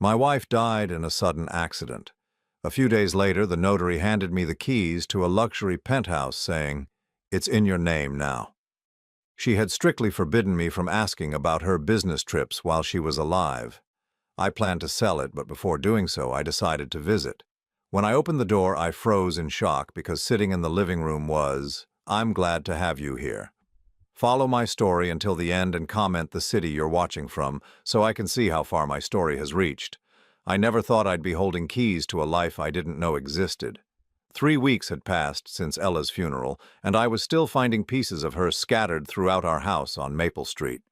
My wife died in a sudden accident. A few days later, the notary handed me the keys to a luxury penthouse saying, "It's in your name now." She had strictly forbidden me from asking about her business trips while she was alive. I planned to sell it, but before doing so, I decided to visit. When I opened the door, I froze in shock because sitting in the living room was, "I'm glad to have you here. Follow my story until the end and comment the city you're watching from so I can see how far my story has reached. I never thought I'd be holding keys to a life I didn't know existed." 3 weeks had passed since Ella's funeral, and I was still finding pieces of her scattered throughout our house on Maple Street.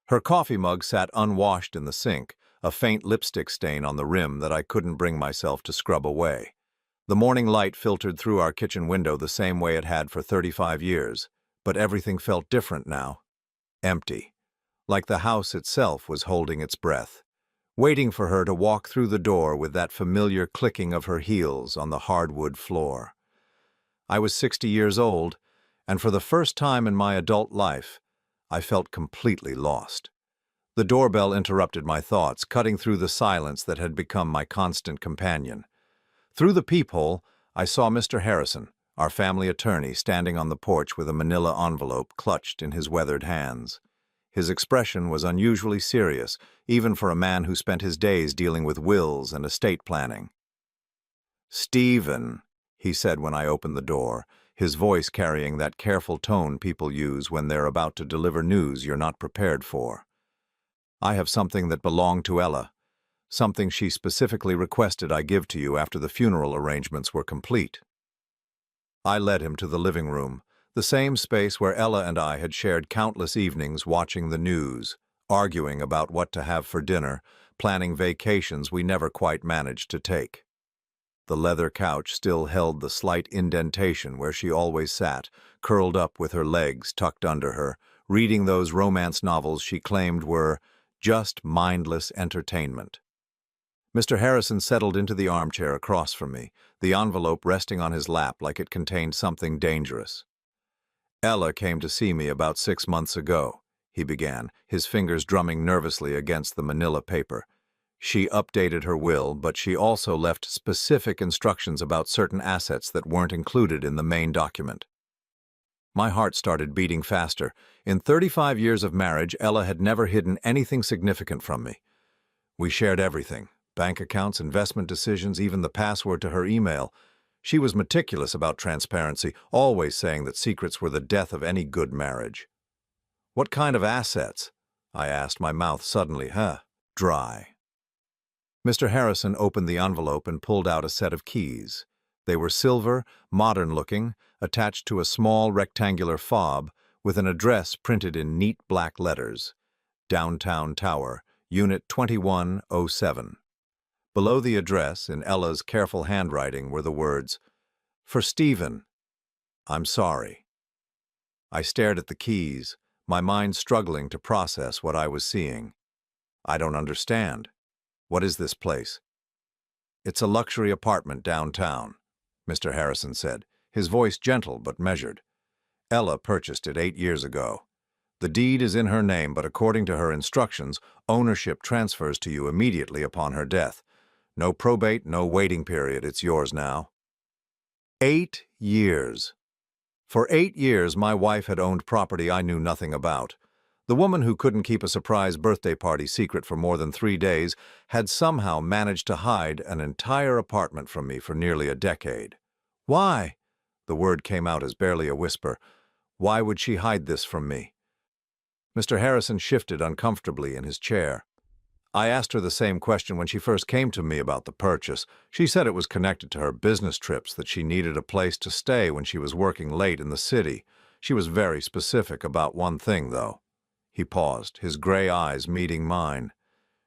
Her coffee mug sat unwashed in the sink, a faint lipstick stain on the rim that I couldn't bring myself to scrub away. The morning light filtered through our kitchen window the same way it had for 35 years, but everything felt different now. Empty. Like the house itself was holding its breath, waiting for her to walk through the door with that familiar clicking of her heels on the hardwood floor. I was 60 years old, and for the first time in my adult life, I felt completely lost. The doorbell interrupted my thoughts, cutting through the silence that had become my constant companion. Through the peephole, I saw Mr. Harrison, our family attorney, standing on the porch with a manila envelope clutched in his weathered hands. His expression was unusually serious, even for a man who spent his days dealing with wills and estate planning. "Stephen," he said when I opened the door, his voice carrying that careful tone people use when they're about to deliver news you're not prepared for. "I have something that belonged to Ella, something she specifically requested I give to you after the funeral arrangements were complete." I led him to the living room, the same space where Ella and I had shared countless evenings watching the news, arguing about what to have for dinner, planning vacations we never quite managed to take. The leather couch still held the slight indentation where she always sat, curled up with her legs tucked under her, reading those romance novels she claimed were just mindless entertainment. Mr. Harrison settled into the armchair across from me, the envelope resting on his lap like it contained something dangerous. "Ella came to see me about 6 months ago," he began, his fingers drumming nervously against the manila paper. "She updated her will, but she also left specific instructions about certain assets that weren't included in the main document." My heart started beating faster. In 35 years of marriage, Ella had never hidden anything significant from me. We shared everything: bank accounts, investment decisions, even the password to her email. She was meticulous about transparency, always saying that secrets were the death of any good marriage. "What kind of assets?" I asked, my mouth suddenly, dry. Mr. Harrison opened the envelope and pulled out a set of keys. They were silver, modern-looking, attached to a small rectangular fob with an address printed in neat black letters: Downtown Tower, Unit 2107. Below the address, in Ella's careful handwriting, were the words, "For Stephen. I'm sorry." I stared at the keys, my mind struggling to process what I was seeing. "I don't understand. What is this place?" "It's a luxury apartment downtown," Mr. Harrison said, his voice gentle but measured. "Ella purchased it 8 years ago. The deed is in her name, but according to her instructions, ownership transfers to you immediately upon her death. No probate, no waiting period. It's yours now." 8 years. For 8 years, my wife had owned property I knew nothing about. The woman who couldn't keep a surprise birthday party secret for more than 3 days had somehow managed to hide an entire apartment from me for nearly a decade. "Why?" The word came out as barely a whisper. "Why would she hide this from me?" Mr. Harrison shifted uncomfortably in his chair. "I asked her the same question when she first came to me about the purchase. She said it was connected to her business trips, that she needed a place to stay when she was working late in the city. She was very specific about one thing, though." He paused, his gray eyes meeting mine.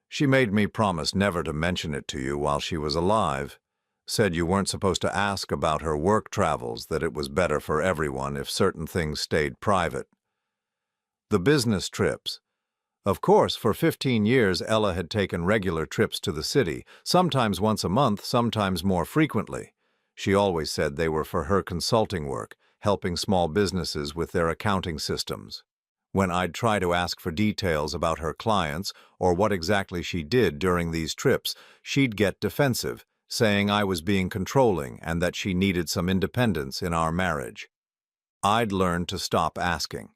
"She made me promise never to mention it to you while she was alive. Said you weren't supposed to ask about her work travels, that it was better for everyone if certain things stayed private." The business trips. Of course, for 15 years, Ella had taken regular trips to the city, sometimes once a month, sometimes more frequently. She always said they were for her consulting work, helping small businesses with their accounting systems. When I'd try to ask for details about her clients or what exactly she did during these trips, she'd get defensive, saying I was being controlling and that she needed some independence in our marriage. I'd learned to stop asking.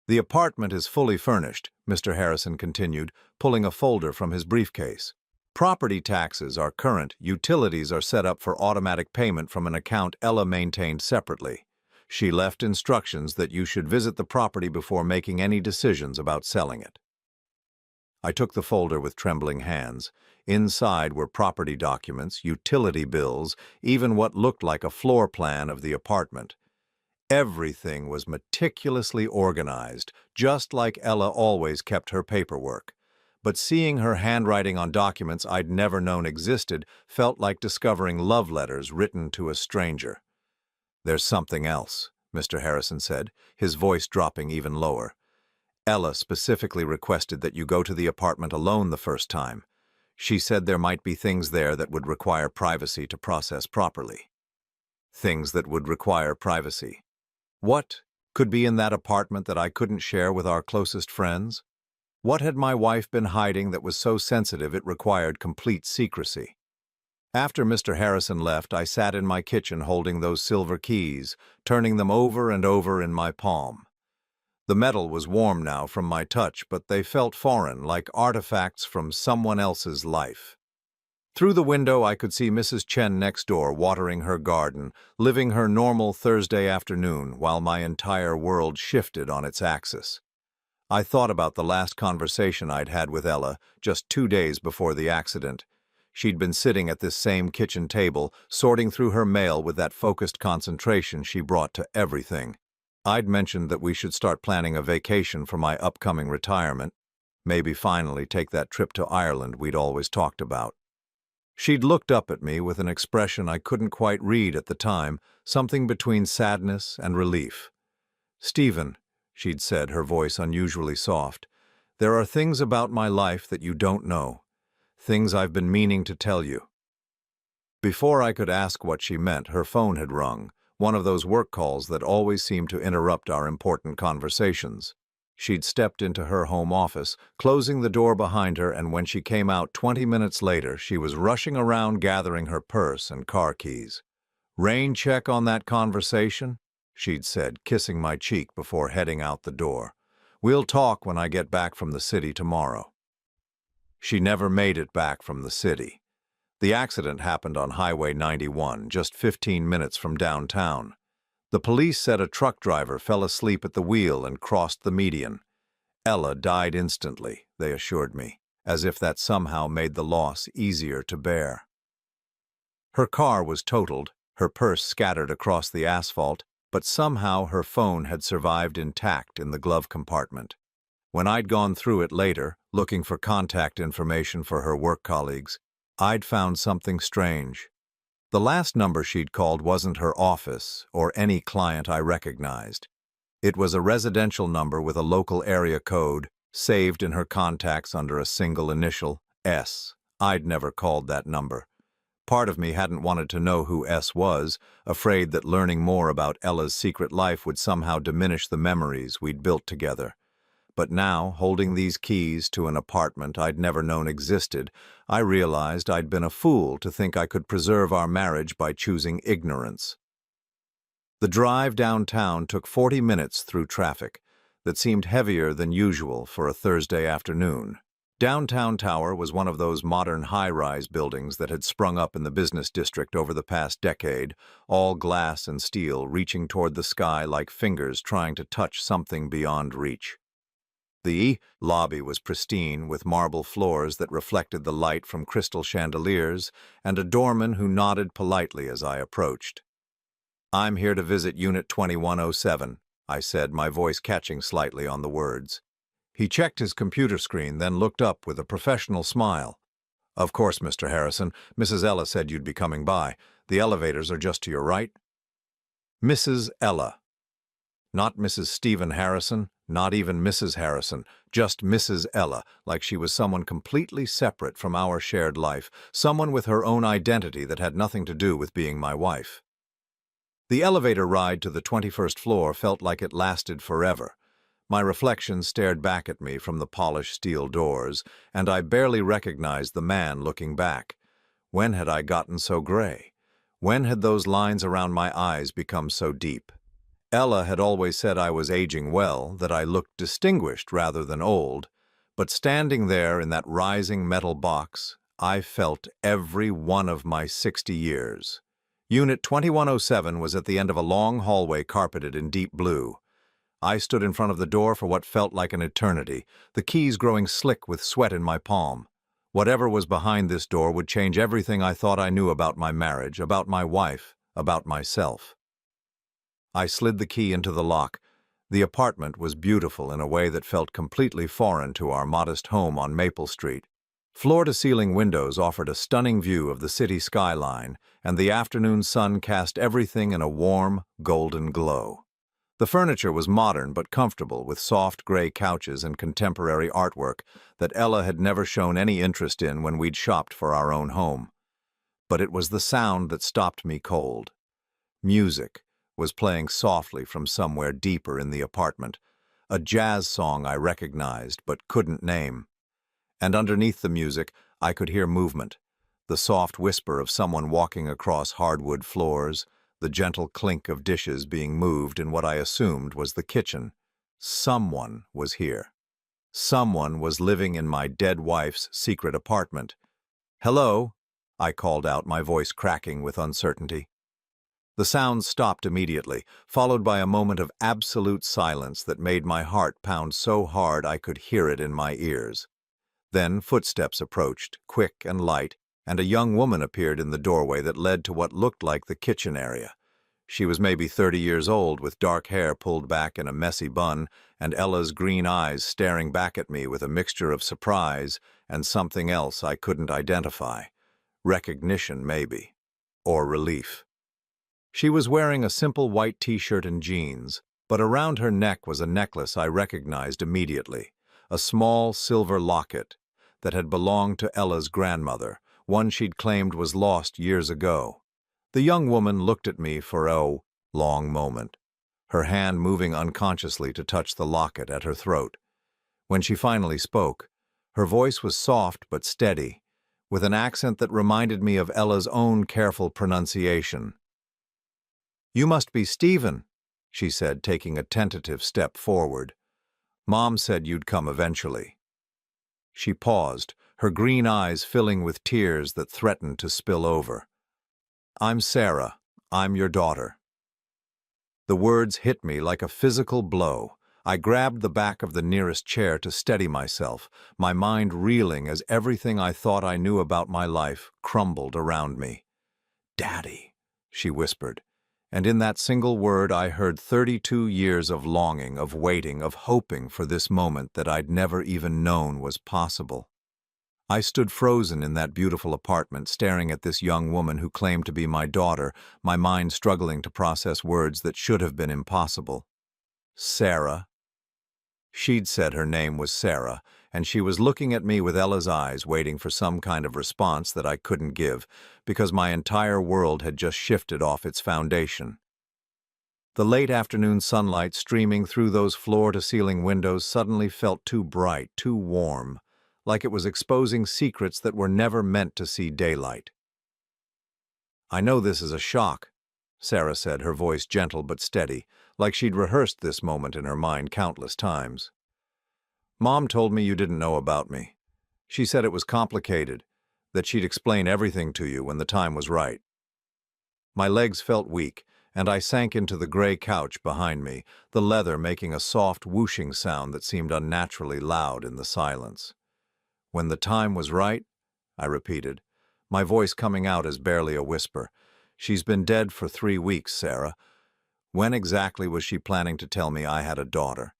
"The apartment is fully furnished," Mr. Harrison continued, pulling a folder from his briefcase. "Property taxes are current, utilities are set up for automatic payment from an account Ella maintained separately. She left instructions that you should visit the property before making any decisions about selling it." I took the folder with trembling hands. Inside were property documents, utility bills, even what looked like a floor plan of the apartment. Everything was meticulously organized, just like Ella always kept her paperwork. But seeing her handwriting on documents I'd never known existed felt like discovering love letters written to a stranger. "There's something else," Mr. Harrison said, his voice dropping even lower. "Ella specifically requested that you go to the apartment alone the first time. She said there might be things there that would require privacy to process properly." Things that would require privacy. What could be in that apartment that I couldn't share with our closest friends? What had my wife been hiding that was so sensitive it required complete secrecy? After Mr. Harrison left, I sat in my kitchen holding those silver keys, turning them over and over in my palm. The metal was warm now from my touch, but they felt foreign, like artifacts from someone else's life. Through the window, I could see Mrs. Chen next door watering her garden, living her normal Thursday afternoon while my entire world shifted on its axis. I thought about the last conversation I'd had with Ella just 2 days before the accident. She'd been sitting at this same kitchen table, sorting through her mail with that focused concentration she brought to everything. I'd mentioned that we should start planning a vacation for my upcoming retirement, maybe finally take that trip to Ireland we'd always talked about. She'd looked up at me with an expression I couldn't quite read at the time, something between sadness and relief. "Stephen," she'd said, her voice unusually soft, "there are things about my life that you don't know, things I've been meaning to tell you." Before I could ask what she meant, her phone had rung, one of those work calls that always seem to interrupt our important conversations. She'd stepped into her home office, closing the door behind her, and when she came out 20 minutes later, she was rushing around gathering her purse and car keys. "Rain check on that conversation?" she'd said, kissing my cheek before heading out the door. "We'll talk when I get back from the city tomorrow." She never made it back from the city. The accident happened on Highway 91, just 15 minutes from downtown. The police said a truck driver fell asleep at the wheel and crossed the median. Ella died instantly, they assured me, as if that somehow made the loss easier to bear. Her car was totaled, her purse scattered across the asphalt, but somehow her phone had survived intact in the glove compartment. When I'd gone through it later, looking for contact information for her work colleagues, I'd found something strange. The last number she'd called wasn't her office or any client I recognized. It was a residential number with a local area code, saved in her contacts under a single initial, S. I'd never called that number. Part of me hadn't wanted to know who S was, afraid that learning more about Ella's secret life would somehow diminish the memories we'd built together. But now, holding these keys to an apartment I'd never known existed, I realized I'd been a fool to think I could preserve our marriage by choosing ignorance. The drive downtown took 40 minutes through traffic that seemed heavier than usual for a Thursday afternoon. Downtown Tower was one of those modern high-rise buildings that had sprung up in the business district over the past decade, all glass and steel reaching toward the sky like fingers trying to touch something beyond reach. The lobby was pristine, with marble floors that reflected the light from crystal chandeliers, and a doorman who nodded politely as I approached. "I'm here to visit Unit 2107, I said, my voice catching slightly on the words. He checked his computer screen, then looked up with a professional smile. "Of course, Mr. Harrison. Mrs. Ella said you'd be coming by. The elevators are just to your right." Mrs. Ella. Not Mrs. Stephen Harrison, not even Mrs. Harrison, just Mrs. Ella, like she was someone completely separate from our shared life, someone with her own identity that had nothing to do with being my wife. The elevator ride to the 21st floor felt like it lasted forever. My reflection stared back at me from the polished steel doors, and I barely recognized the man looking back. When had I gotten so gray? When had those lines around my eyes become so deep? Ella had always said I was aging well, that I looked distinguished rather than old, but standing there in that rising metal box, I felt every one of my 60 years. Unit 2107 was at the end of a long hallway carpeted in deep blue. I stood in front of the door for what felt like an eternity, the keys growing slick with sweat in my palm. Whatever was behind this door would change everything I thought I knew about my marriage, about my wife, about myself. I slid the key into the lock. The apartment was beautiful in a way that felt completely foreign to our modest home on Maple Street. Floor-to-ceiling windows offered a stunning view of the city skyline, and the afternoon sun cast everything in a warm, golden glow. The furniture was modern but comfortable, with soft gray couches and contemporary artwork that Ella had never shown any interest in when we'd shopped for our own home. But it was the sound that stopped me cold. Music was playing softly from somewhere deeper in the apartment, a jazz song I recognized but couldn't name. And underneath the music, I could hear movement, the soft whisper of someone walking across hardwood floors, the gentle clink of dishes being moved in what I assumed was the kitchen. Someone was here. Someone was living in my dead wife's secret apartment. "Hello," I called out, my voice cracking with uncertainty. The sound stopped immediately, followed by a moment of absolute silence that made my heart pound so hard I could hear it in my ears. Then footsteps approached, quick and light, and a young woman appeared in the doorway that led to what looked like the kitchen area. She was maybe 30 years old, with dark hair pulled back in a messy bun, and Ella's green eyes staring back at me with a mixture of surprise and something else I couldn't identify. Recognition, maybe. Or relief. She was wearing a simple white t-shirt and jeans, but around her neck was a necklace I recognized immediately, a small silver locket that had belonged to Ella's grandmother, one she'd claimed was lost years ago. The young woman looked at me for a long moment, her hand moving unconsciously to touch the locket at her throat. When she finally spoke, her voice was soft but steady, with an accent that reminded me of Ella's own careful pronunciation. "You must be Stephen," she said, taking a tentative step forward. "Mom said you'd come eventually." She paused, her green eyes filling with tears that threatened to spill over. "I'm Sarah. I'm your daughter." The words hit me like a physical blow. I grabbed the back of the nearest chair to steady myself, my mind reeling as everything I thought I knew about my life crumbled around me. "Daddy," she whispered. And in that single word I heard 32 years of longing, of waiting, of hoping for this moment that I'd never even known was possible. I stood frozen in that beautiful apartment, staring at this young woman who claimed to be my daughter, my mind struggling to process words that should have been impossible. Sarah. She'd said her name was Sarah, and she was looking at me with Ella's eyes, waiting for some kind of response that I couldn't give, because my entire world had just shifted off its foundation. The late afternoon sunlight streaming through those floor-to-ceiling windows suddenly felt too bright, too warm, like it was exposing secrets that were never meant to see daylight. "I know this is a shock," Sarah said, her voice gentle but steady, like she'd rehearsed this moment in her mind countless times. "Mom told me you didn't know about me. She said it was complicated, that she'd explain everything to you when the time was right." My legs felt weak, and I sank into the gray couch behind me, the leather making a soft whooshing sound that seemed unnaturally loud in the silence. "When the time was right?" I repeated, my voice coming out as barely a whisper. "She's been dead for 3 weeks, Sarah. When exactly was she planning to tell me I had a daughter?"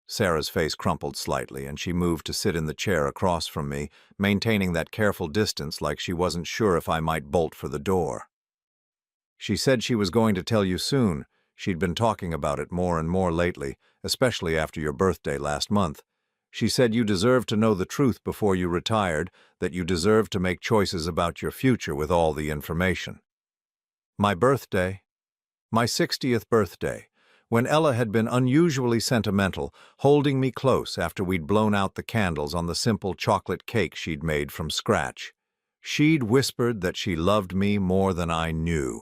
Sarah's face crumpled slightly, and she moved to sit in the chair across from me, maintaining that careful distance like she wasn't sure if I might bolt for the door. "She said she was going to tell you soon. She'd been talking about it more and more lately, especially after your birthday last month. She said you deserved to know the truth before you retired, that you deserved to make choices about your future with all the information." My birthday? My 60th birthday, when Ella had been unusually sentimental, holding me close after we'd blown out the candles on the simple chocolate cake she'd made from scratch. She'd whispered that she loved me more than I knew,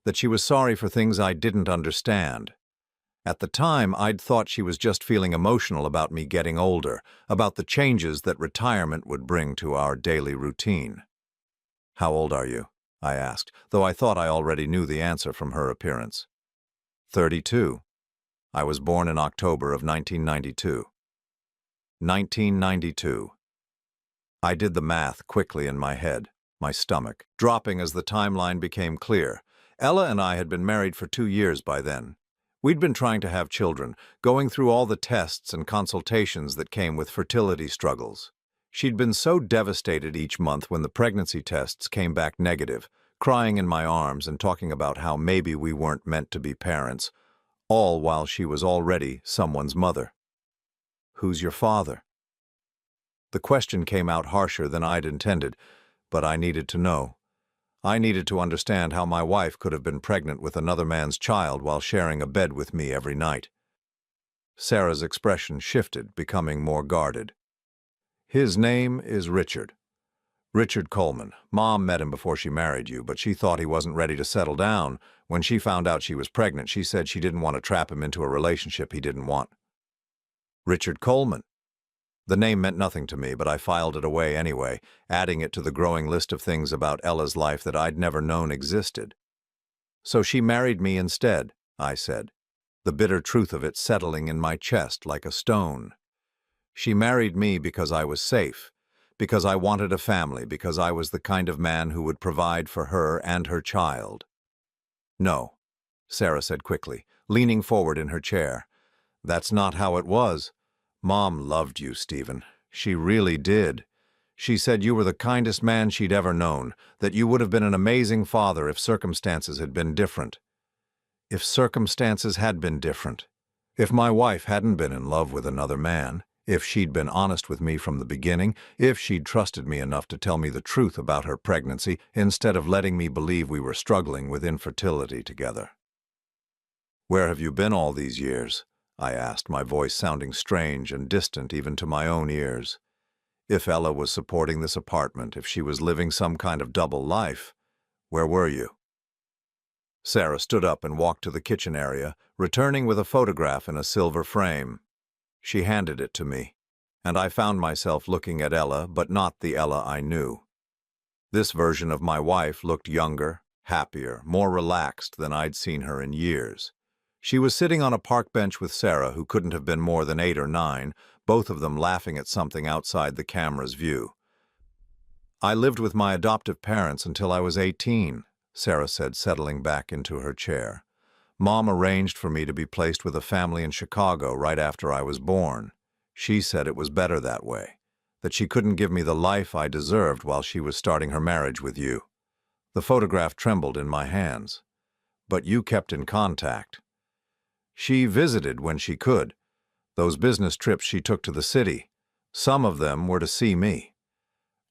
that she was sorry for things I didn't understand. At the time, I'd thought she was just feeling emotional about me getting older, about the changes that retirement would bring to our daily routine. "How old are you?" I asked, though I thought I already knew the answer from her appearance. 32. I was born in October of 1992. 1992. I did the math quickly in my head, my stomach dropping as the timeline became clear. Ella and I had been married for 2 years by then. We'd been trying to have children, going through all the tests and consultations that came with fertility struggles. She'd been so devastated each month when the pregnancy tests came back negative, crying in my arms and talking about how maybe we weren't meant to be parents, all while she was already someone's mother. "Who's your father?" The question came out harsher than I'd intended, but I needed to know. I needed to understand how my wife could have been pregnant with another man's child while sharing a bed with me every night. Sarah's expression shifted, becoming more guarded. "His name is Richard. Richard Coleman. Mom met him before she married you, but she thought he wasn't ready to settle down. When she found out she was pregnant, she said she didn't want to trap him into a relationship he didn't want." Richard Coleman. The name meant nothing to me, but I filed it away anyway, adding it to the growing list of things about Ella's life that I'd never known existed. "So she married me instead," I said, the bitter truth of it settling in my chest like a stone. "She married me because I was safe, because I wanted a family, because I was the kind of man who would provide for her and her child." "No," Sarah said quickly, leaning forward in her chair. "That's not how it was. Mom loved you, Stephen. She really did. She said you were the kindest man she'd ever known, that you would have been an amazing father if circumstances had been different." If circumstances had been different. If my wife hadn't been in love with another man, if she'd been honest with me from the beginning, if she'd trusted me enough to tell me the truth about her pregnancy instead of letting me believe we were struggling with infertility together. "Where have you been all these years?" I asked, my voice sounding strange and distant even to my own ears. If Ella was supporting this apartment, if she was living some kind of double life, where were you? Sarah stood up and walked to the kitchen area, returning with a photograph in a silver frame. She handed it to me, and I found myself looking at Ella, but not the Ella I knew. This version of my wife looked younger, happier, more relaxed than I'd seen her in years. She was sitting on a park bench with Sarah, who couldn't have been more than 8 or 9, both of them laughing at something outside the camera's view. "I lived with my adoptive parents until I was 18, Sarah said, settling back into her chair. "Mom arranged for me to be placed with a family in Chicago right after I was born. She said it was better that way, that she couldn't give me the life I deserved while she was starting her marriage with you." The photograph trembled in my hands. "But you kept in contact." "She visited when she could. Those business trips she took to the city, some of them were to see me.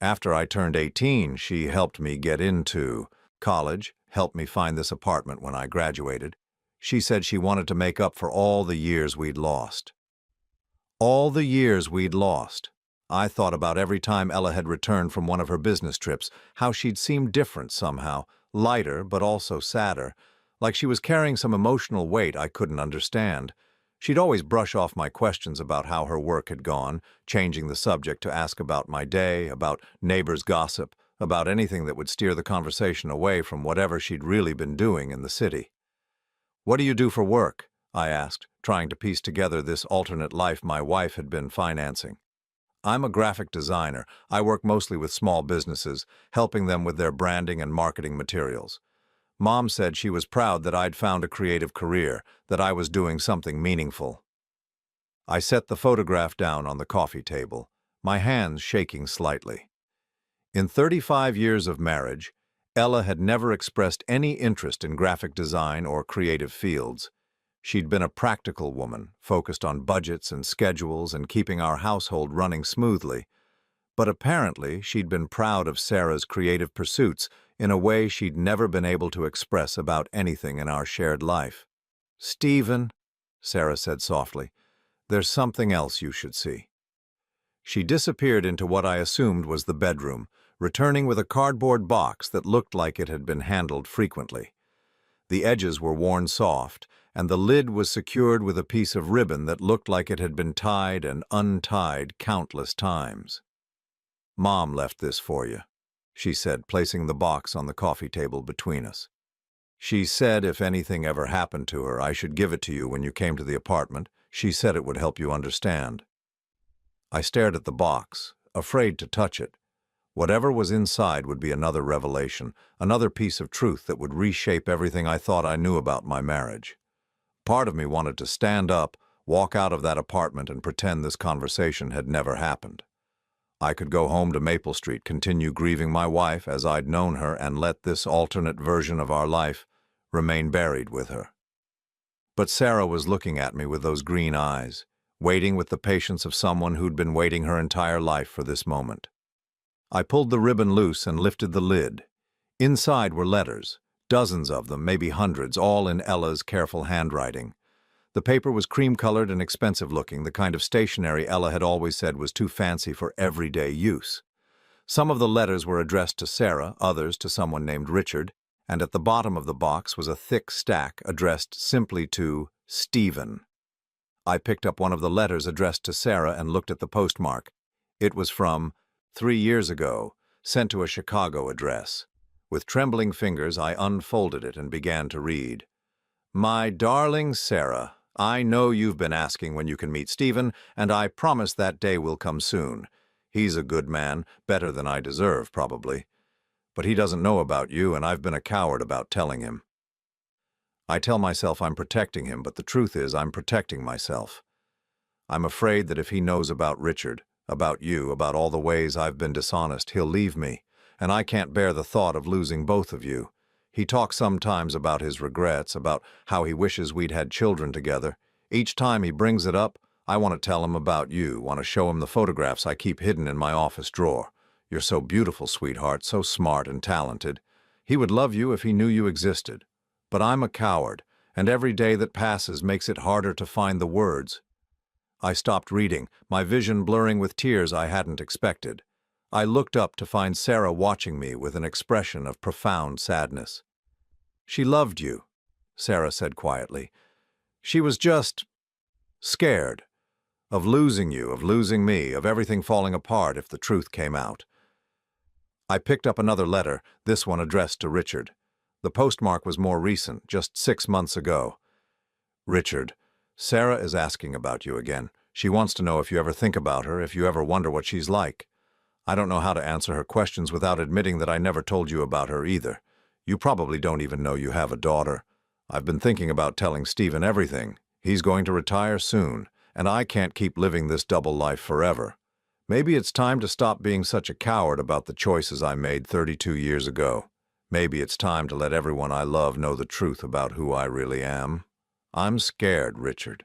After I turned 18, she helped me get into college, helped me find this apartment when I graduated. She said she wanted to make up for all the years we'd lost." All the years we'd lost. I thought about every time Ella had returned from one of her business trips, how she'd seemed different somehow, lighter but also sadder, like she was carrying some emotional weight I couldn't understand. She'd always brush off my questions about how her work had gone, changing the subject to ask about my day, about neighbors' gossip, about anything that would steer the conversation away from whatever she'd really been doing in the city. "What do you do for work?" I asked, trying to piece together this alternate life my wife had been financing. "I'm a graphic designer. I work mostly with small businesses, helping them with their branding and marketing materials. Mom said she was proud that I'd found a creative career, that I was doing something meaningful." I set the photograph down on the coffee table, my hands shaking slightly. In 35 years of marriage, Ella had never expressed any interest in graphic design or creative fields. She'd been a practical woman, focused on budgets and schedules and keeping our household running smoothly. But apparently, she'd been proud of Sarah's creative pursuits in a way she'd never been able to express about anything in our shared life. "Stephen," Sarah said softly. "There's something else you should see." She disappeared into what I assumed was the bedroom, returning with a cardboard box that looked like it had been handled frequently. The edges were worn soft, and the lid was secured with a piece of ribbon that looked like it had been tied and untied countless times. "Mom left this for you," she said, placing the box on the coffee table between us. "She said if anything ever happened to her, I should give it to you when you came to the apartment. She said it would help you understand." I stared at the box, afraid to touch it. Whatever was inside would be another revelation, another piece of truth that would reshape everything I thought I knew about my marriage. Part of me wanted to stand up, walk out of that apartment, and pretend this conversation had never happened. I could go home to Maple Street, continue grieving my wife as I'd known her, and let this alternate version of our life remain buried with her. But Sarah was looking at me with those green eyes, waiting with the patience of someone who'd been waiting her entire life for this moment. I pulled the ribbon loose and lifted the lid. Inside were letters, dozens of them, maybe hundreds, all in Ella's careful handwriting. The paper was cream-colored and expensive-looking, the kind of stationery Ella had always said was too fancy for everyday use. Some of the letters were addressed to Sarah, others to someone named Richard, and at the bottom of the box was a thick stack addressed simply to Stephen. I picked up one of the letters addressed to Sarah and looked at the postmark. It was from 3 years ago, sent to a Chicago address. With trembling fingers, I unfolded it and began to read. "My darling Sarah, I know you've been asking when you can meet Stephen, and I promise that day will come soon. He's a good man, better than I deserve, probably. But he doesn't know about you, and I've been a coward about telling him. I tell myself I'm protecting him, but the truth is I'm protecting myself. I'm afraid that if he knows about Richard, about you, about all the ways I've been dishonest, he'll leave me, and I can't bear the thought of losing both of you. He talks sometimes about his regrets, about how he wishes we'd had children together. Each time he brings it up, I want to tell him about you, want to show him the photographs I keep hidden in my office drawer. You're so beautiful, sweetheart, so smart and talented. He would love you if he knew you existed. But I'm a coward, and every day that passes makes it harder to find the words." I stopped reading, my vision blurring with tears I hadn't expected. I looked up to find Sarah watching me with an expression of profound sadness. "She loved you," Sarah said quietly. "She was just scared of losing you, of losing me, of everything falling apart if the truth came out." I picked up another letter, this one addressed to Richard. The postmark was more recent, just 6 months ago. "Richard, Sarah is asking about you again. She wants to know if you ever think about her, if you ever wonder what she's like. I don't know how to answer her questions without admitting that I never told you about her either. You probably don't even know you have a daughter. I've been thinking about telling Stephen everything. He's going to retire soon, and I can't keep living this double life forever. Maybe it's time to stop being such a coward about the choices I made 32 years ago. Maybe it's time to let everyone I love know the truth about who I really am. I'm scared, Richard.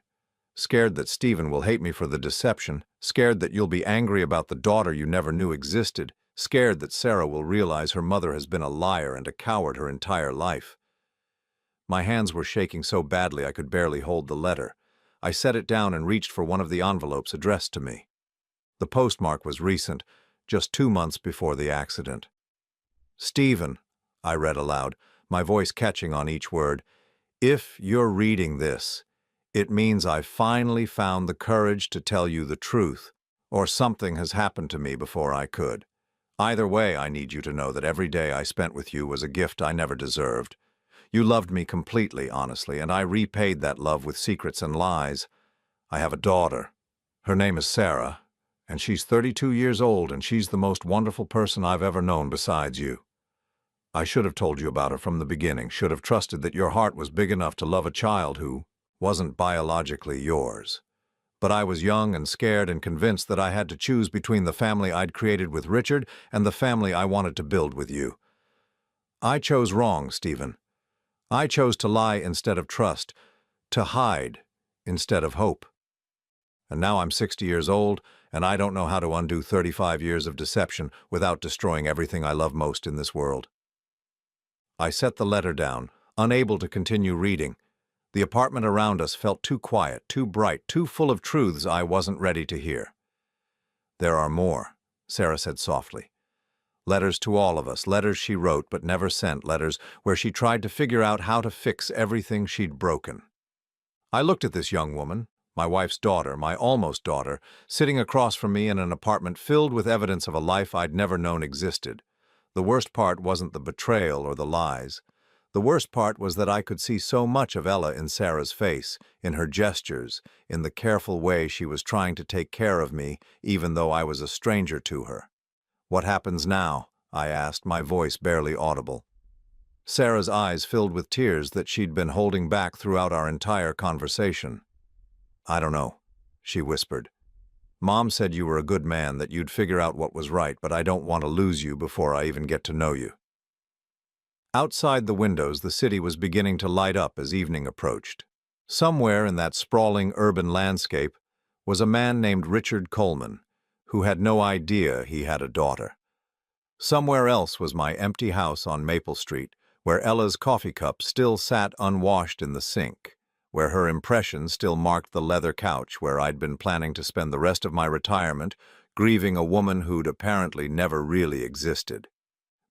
Scared that Stephen will hate me for the deception, scared that you'll be angry about the daughter you never knew existed, scared that Sarah will realize her mother has been a liar and a coward her entire life." My hands were shaking so badly I could barely hold the letter. I set it down and reached for one of the envelopes addressed to me. The postmark was recent, just 2 months before the accident. "Stephen," I read aloud, my voice catching on each word, "if you're reading this, it means I've finally found the courage to tell you the truth, or something has happened to me before I could. Either way, I need you to know that every day I spent with you was a gift I never deserved. You loved me completely, honestly, and I repaid that love with secrets and lies. I have a daughter. Her name is Sarah, and she's 32 years old, and she's the most wonderful person I've ever known besides you. I should have told you about her from the beginning, should have trusted that your heart was big enough to love a child who wasn't biologically yours. But I was young and scared and convinced that I had to choose between the family I'd created with Richard and the family I wanted to build with you. I chose wrong, Stephen. I chose to lie instead of trust, to hide instead of hope. And now I'm 60 years old, and I don't know how to undo 35 years of deception without destroying everything I love most in this world." I set the letter down, unable to continue reading. The apartment around us felt too quiet, too bright, too full of truths I wasn't ready to hear. "There are more," Sarah said softly. "Letters to all of us, letters she wrote but never sent, letters where she tried to figure out how to fix everything she'd broken." I looked at this young woman, my wife's daughter, my almost daughter, sitting across from me in an apartment filled with evidence of a life I'd never known existed. The worst part wasn't the betrayal or the lies. The worst part was that I could see so much of Ella in Sarah's face, in her gestures, in the careful way she was trying to take care of me, even though I was a stranger to her. "What happens now?" I asked, my voice barely audible. Sarah's eyes filled with tears that she'd been holding back throughout our entire conversation. "I don't know," she whispered. "Mom said you were a good man, that you'd figure out what was right, but I don't want to lose you before I even get to know you." Outside the windows, the city was beginning to light up as evening approached. Somewhere in that sprawling urban landscape was a man named Richard Coleman, who had no idea he had a daughter. Somewhere else was my empty house on Maple Street, where Ella's coffee cup still sat unwashed in the sink, where her impression still marked the leather couch where I'd been planning to spend the rest of my retirement, grieving a woman who'd apparently never really existed.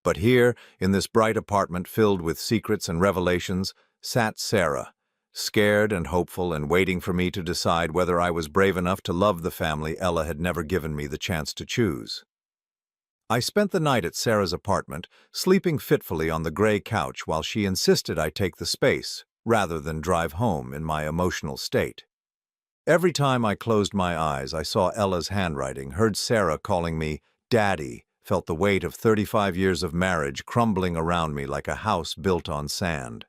But here, in this bright apartment filled with secrets and revelations, sat Sarah, scared and hopeful and waiting for me to decide whether I was brave enough to love the family Ella had never given me the chance to choose. I spent the night at Sarah's apartment, sleeping fitfully on the gray couch while she insisted I take the space, rather than drive home in my emotional state. Every time I closed my eyes, I saw Ella's handwriting, heard Sarah calling me Daddy, felt the weight of 35 years of marriage crumbling around me like a house built on sand.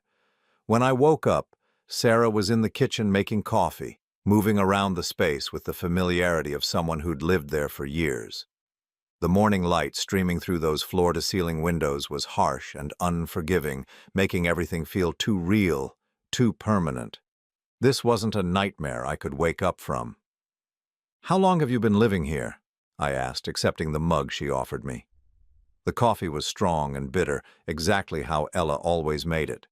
When I woke up, Sarah was in the kitchen making coffee, moving around the space with the familiarity of someone who'd lived there for years. The morning light streaming through those floor-to-ceiling windows was harsh and unforgiving, making everything feel too real, too permanent. This wasn't a nightmare I could wake up from. "How long have you been living here?" I asked, accepting the mug she offered me. The coffee was strong and bitter, exactly how Ella always made it.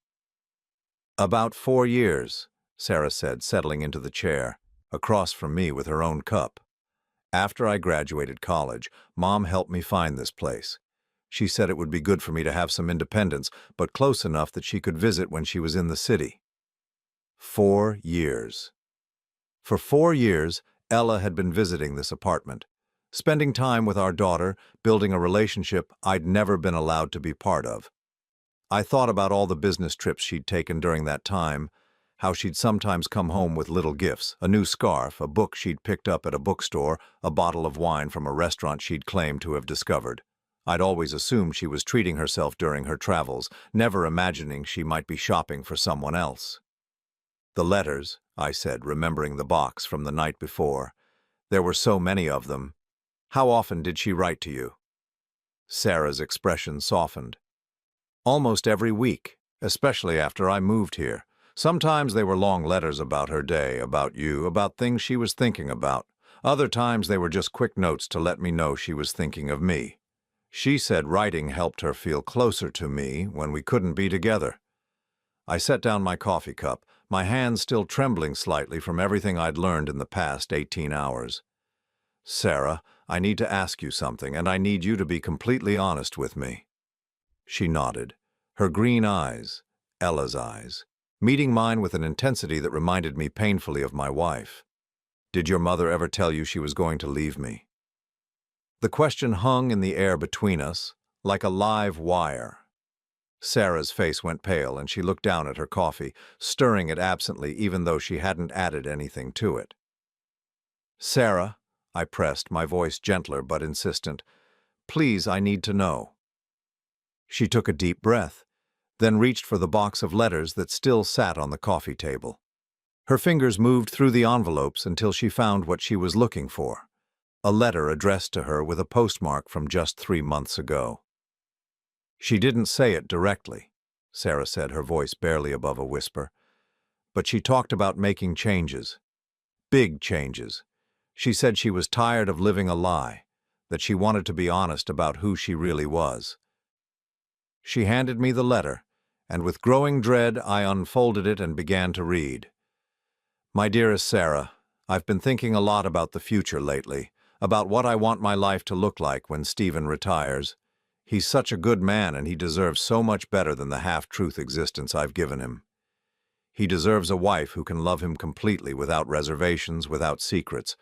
"About 4 years," Sarah said, settling into the chair, across from me with her own cup. "After I graduated college, Mom helped me find this place. She said it would be good for me to have some independence, but close enough that she could visit when she was in the city." 4 years. For 4 years, Ella had been visiting this apartment, spending time with our daughter, building a relationship I'd never been allowed to be part of. I thought about all the business trips she'd taken during that time, how she'd sometimes come home with little gifts, a new scarf, a book she'd picked up at a bookstore, a bottle of wine from a restaurant she'd claimed to have discovered. I'd always assumed she was treating herself during her travels, never imagining she might be shopping for someone else. "The letters," I said, remembering the box from the night before. "There were so many of them. How often did she write to you?" Sarah's expression softened. "Almost every week, especially after I moved here. Sometimes they were long letters about her day, about you, about things she was thinking about. Other times they were just quick notes to let me know she was thinking of me. She said writing helped her feel closer to me when we couldn't be together." I set down my coffee cup, my hands still trembling slightly from everything I'd learned in the past 18 hours. "Sarah, I need to ask you something, and I need you to be completely honest with me." She nodded, her green eyes, Ella's eyes, meeting mine with an intensity that reminded me painfully of my wife. "Did your mother ever tell you she was going to leave me?" The question hung in the air between us, like a live wire. Sarah's face went pale, and she looked down at her coffee, stirring it absently even though she hadn't added anything to it. "Sarah," I pressed, my voice gentler but insistent, "please, I need to know." She took a deep breath, then reached for the box of letters that still sat on the coffee table. Her fingers moved through the envelopes until she found what she was looking for, a letter addressed to her with a postmark from just 3 months ago. "She didn't say it directly," Sarah said, her voice barely above a whisper, "but she talked about making changes. Big changes. She said she was tired of living a lie, that she wanted to be honest about who she really was." She handed me the letter, and with growing dread I unfolded it and began to read. My dearest Sarah, I've been thinking a lot about the future lately, about what I want my life to look like when Stephen retires. He's such a good man and he deserves so much better than the half-truth existence I've given him. He deserves a wife who can love him completely without reservations, without secrets.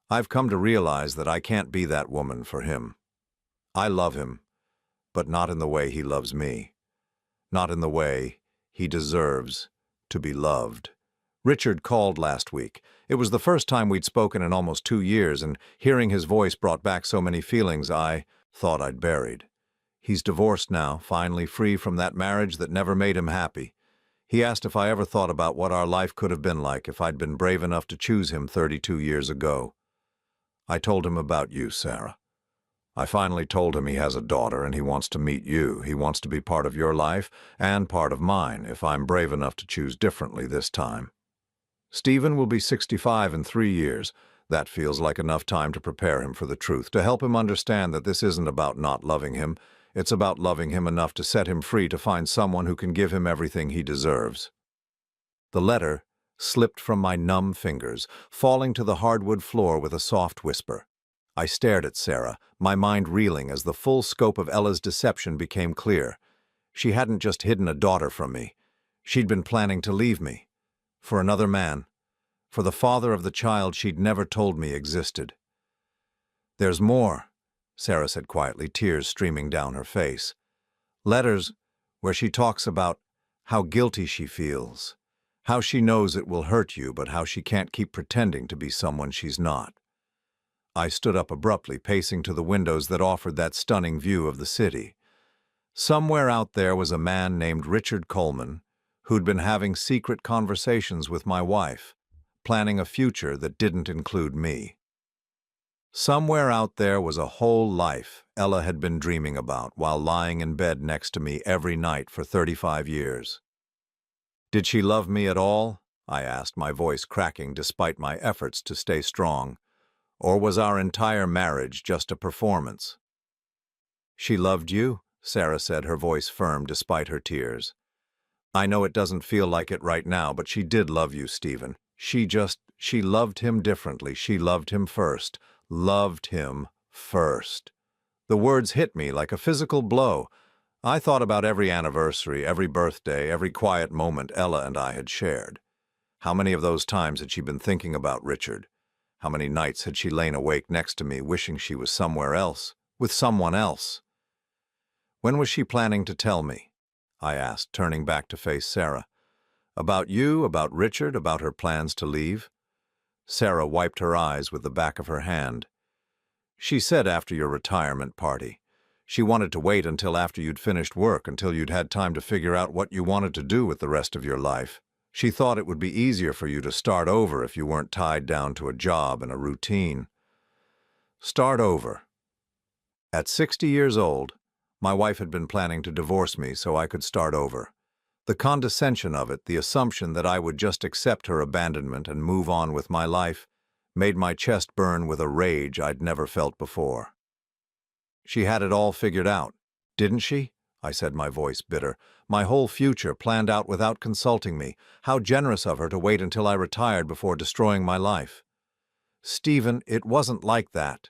I've come to realize that I can't be that woman for him. I love him, but not in the way he loves me. Not in the way he deserves to be loved. Richard called last week. It was the first time we'd spoken in almost 2 years, and hearing his voice brought back so many feelings I thought I'd buried. He's divorced now, finally free from that marriage that never made him happy. He asked if I ever thought about what our life could have been like if I'd been brave enough to choose him 32 years ago. I told him about you, Sarah. I finally told him he has a daughter and he wants to meet you. He wants to be part of your life and part of mine if I'm brave enough to choose differently this time. Stephen will be 65 in 3 years. That feels like enough time to prepare him for the truth, to help him understand that this isn't about not loving him. It's about loving him enough to set him free to find someone who can give him everything he deserves. The letter slipped from my numb fingers, falling to the hardwood floor with a soft whisper. I stared at Sarah, my mind reeling as the full scope of Ella's deception became clear. She hadn't just hidden a daughter from me. She'd been planning to leave me. For another man. For the father of the child she'd never told me existed. There's more, Sarah said quietly, tears streaming down her face. Letters where she talks about how guilty she feels, how she knows it will hurt you, but how she can't keep pretending to be someone she's not. I stood up abruptly, pacing to the windows that offered that stunning view of the city. Somewhere out there was a man named Richard Coleman, who'd been having secret conversations with my wife, planning a future that didn't include me. Somewhere out there was a whole life Ella had been dreaming about while lying in bed next to me every night for 35 years. Did she love me at all? I asked, my voice cracking despite my efforts to stay strong. Or was our entire marriage just a performance? She loved you, Sarah said, her voice firm despite her tears. I know it doesn't feel like it right now, but she did love you, Stephen. She loved him differently. She loved him first. Loved him first. The words hit me like a physical blow. I thought about every anniversary, every birthday, every quiet moment Ella and I had shared. How many of those times had she been thinking about Richard? How many nights had she lain awake next to me, wishing she was somewhere else, with someone else? When was she planning to tell me? I asked, turning back to face Sarah. About you, about Richard, about her plans to leave? Sarah wiped her eyes with the back of her hand. She said after your retirement party. She wanted to wait until after you'd finished work, until you'd had time to figure out what you wanted to do with the rest of your life. She thought it would be easier for you to start over if you weren't tied down to a job and a routine. Start over. At 60 years old, my wife had been planning to divorce me so I could start over. The condescension of it, the assumption that I would just accept her abandonment and move on with my life, made my chest burn with a rage I'd never felt before. She had it all figured out, didn't she? I said, my voice bitter. My whole future planned out without consulting me. How generous of her to wait until I retired before destroying my life. Stephen, it wasn't like that.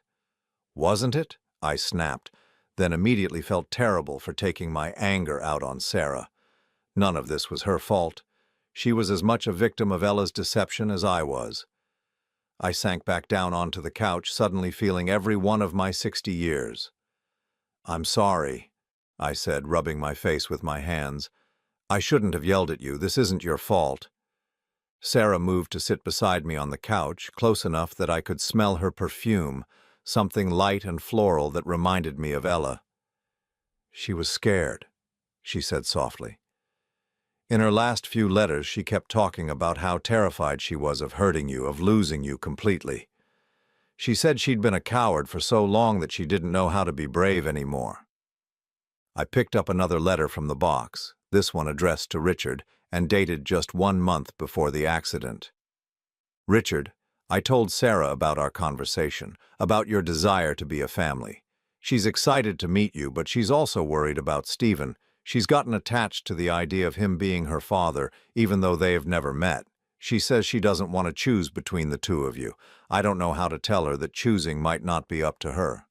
Wasn't it? I snapped, then immediately felt terrible for taking my anger out on Sarah. None of this was her fault. She was as much a victim of Ella's deception as I was. I sank back down onto the couch, suddenly feeling every one of my 60 years. I'm sorry, I said, rubbing my face with my hands. I shouldn't have yelled at you. This isn't your fault. Sarah moved to sit beside me on the couch, close enough that I could smell her perfume, something light and floral that reminded me of Ella. She was scared, she said softly. In her last few letters, she kept talking about how terrified she was of hurting you, of losing you completely. She said she'd been a coward for so long that she didn't know how to be brave anymore. I picked up another letter from the box, this one addressed to Richard, and dated just 1 month before the accident. Richard, I told Sarah about our conversation, about your desire to be a family. She's excited to meet you, but she's also worried about Stephen. She's gotten attached to the idea of him being her father, even though they have never met. She says she doesn't want to choose between the two of you. I don't know how to tell her that choosing might not be up to her.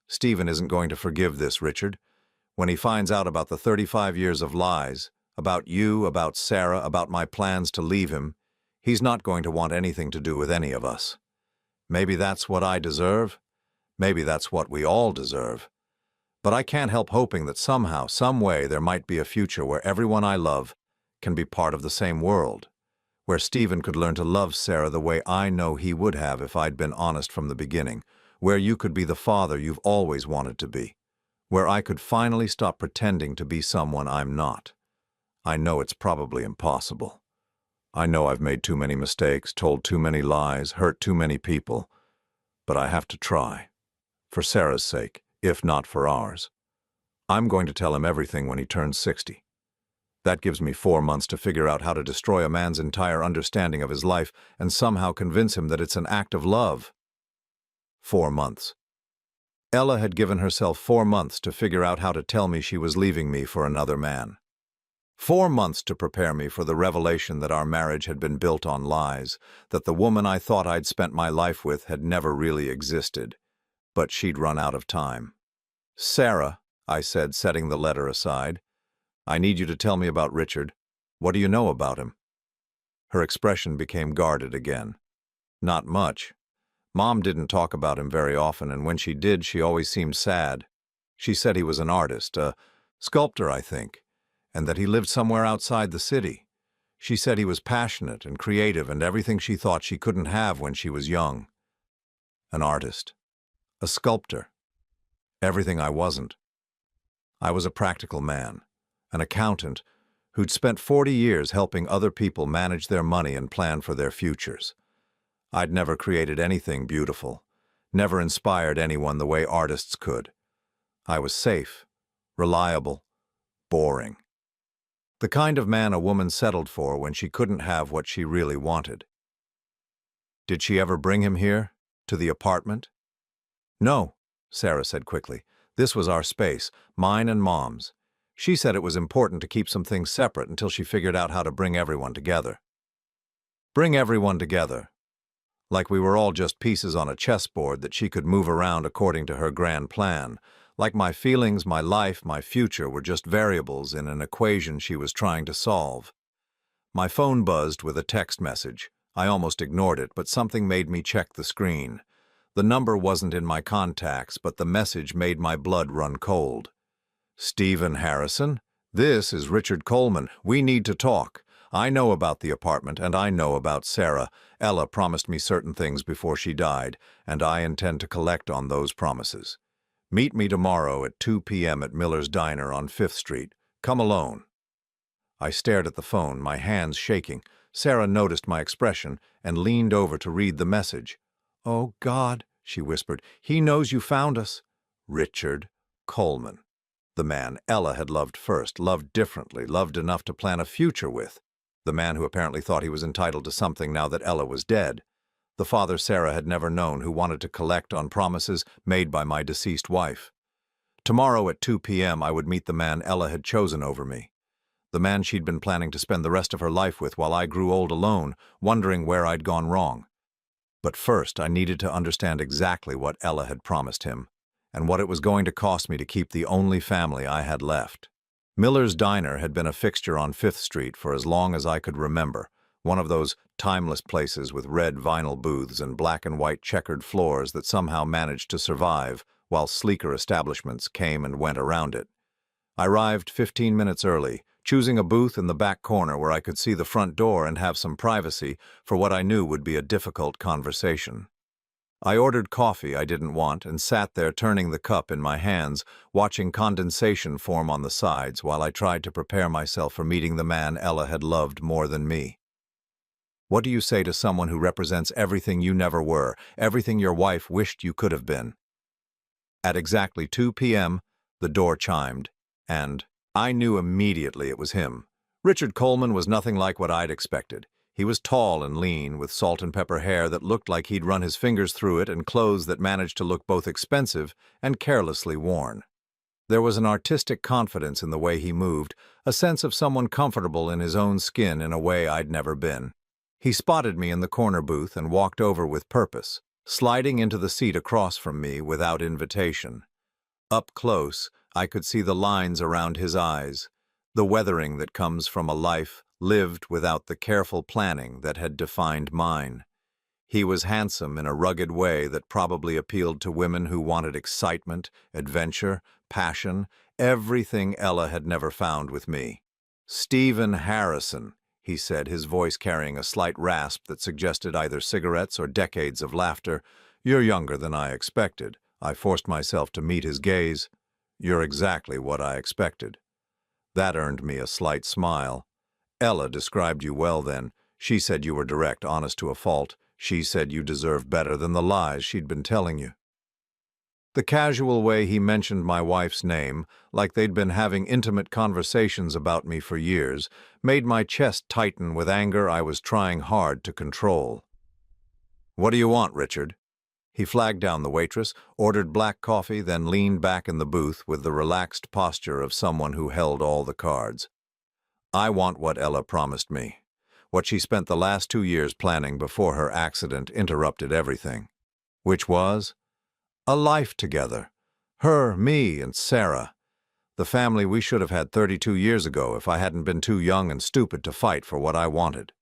Stephen isn't going to forgive this, Richard. When he finds out about the 35 years of lies, about you, about Sarah, about my plans to leave him, he's not going to want anything to do with any of us. Maybe that's what I deserve. Maybe that's what we all deserve. But I can't help hoping that somehow, some way, there might be a future where everyone I love can be part of the same world, where Stephen could learn to love Sarah the way I know he would have if I'd been honest from the beginning, where you could be the father you've always wanted to be, where I could finally stop pretending to be someone I'm not. I know it's probably impossible. I know I've made too many mistakes, told too many lies, hurt too many people, but I have to try. For Sarah's sake, if not for ours. I'm going to tell him everything when he turns 60. That gives me 4 months to figure out how to destroy a man's entire understanding of his life and somehow convince him that it's an act of love. 4 months. Ella had given herself 4 months to figure out how to tell me she was leaving me for another man. 4 months to prepare me for the revelation that our marriage had been built on lies, that the woman I thought I'd spent my life with had never really existed. But she'd run out of time. Sarah, I said, setting the letter aside, I need you to tell me about Richard. What do you know about him? Her expression became guarded again. Not much. Mom didn't talk about him very often, and when she did, she always seemed sad. She said he was an artist, a sculptor, I think, and that he lived somewhere outside the city. She said he was passionate and creative and everything she thought she couldn't have when she was young. An artist. A sculptor. Everything I wasn't. I was a practical man, an accountant, who'd spent 40 years helping other people manage their money and plan for their futures. I'd never created anything beautiful, never inspired anyone the way artists could. I was safe, reliable, boring. The kind of man a woman settled for when she couldn't have what she really wanted. Did she ever bring him here, to the apartment? No, Sarah said quickly. This was our space, mine and Mom's. She said it was important to keep some things separate until she figured out how to bring everyone together. Bring everyone together. Like we were all just pieces on a chessboard that she could move around according to her grand plan. Like my feelings, my life, my future were just variables in an equation she was trying to solve. My phone buzzed with a text message. I almost ignored it, but something made me check the screen. The number wasn't in my contacts, but the message made my blood run cold. Stephen Harrison, this is Richard Coleman. We need to talk. I know about the apartment, and I know about Sarah. Ella promised me certain things before she died, and I intend to collect on those promises. Meet me tomorrow at 2 p.m. at Miller's Diner on 5th Street. Come alone. I stared at the phone, my hands shaking. Sarah noticed my expression and leaned over to read the message. "Oh, God," she whispered, "he knows you found us." Richard Coleman. The man Ella had loved first, loved differently, loved enough to plan a future with. The man who apparently thought he was entitled to something now that Ella was dead. The father Sarah had never known, who wanted to collect on promises made by my deceased wife. Tomorrow at 2 p.m. I would meet the man Ella had chosen over me. The man she'd been planning to spend the rest of her life with while I grew old alone, wondering where I'd gone wrong. But first, I needed to understand exactly what Ella had promised him, and what it was going to cost me to keep the only family I had left. Miller's Diner had been a fixture on 5th Street for as long as I could remember, one of those timeless places with red vinyl booths and black and white checkered floors that somehow managed to survive while sleeker establishments came and went around it. I arrived 15 minutes early, choosing a booth in the back corner where I could see the front door and have some privacy for what I knew would be a difficult conversation. I ordered coffee I didn't want and sat there turning the cup in my hands, watching condensation form on the sides while I tried to prepare myself for meeting the man Ella had loved more than me. What do you say to someone who represents everything you never were, everything your wife wished you could have been? At exactly 2 p.m., the door chimed, and I knew immediately it was him. Richard Coleman was nothing like what I'd expected. He was tall and lean, with salt and pepper hair that looked like he'd run his fingers through it and clothes that managed to look both expensive and carelessly worn. There was an artistic confidence in the way he moved, a sense of someone comfortable in his own skin in a way I'd never been. He spotted me in the corner booth and walked over with purpose, sliding into the seat across from me without invitation. Up close, I could see the lines around his eyes, the weathering that comes from a life lived without the careful planning that had defined mine. He was handsome in a rugged way that probably appealed to women who wanted excitement, adventure, passion, everything Ella had never found with me. "Stephen Harrison," he said, his voice carrying a slight rasp that suggested either cigarettes or decades of laughter. "You're younger than I expected." I forced myself to meet his gaze. "You're exactly what I expected." That earned me a slight smile. "Ella described you well then. She said you were direct, honest to a fault. She said you deserved better than the lies she'd been telling you." The casual way he mentioned my wife's name, like they'd been having intimate conversations about me for years, made my chest tighten with anger I was trying hard to control. "What do you want, Richard?" He flagged down the waitress, ordered black coffee, then leaned back in the booth with the relaxed posture of someone who held all the cards. "I want what Ella promised me. What she spent the last 2 years planning before her accident interrupted everything. Which was? A life together. Her, me, and Sarah. The family we should have had 32 years ago if I hadn't been too young and stupid to fight for what I wanted."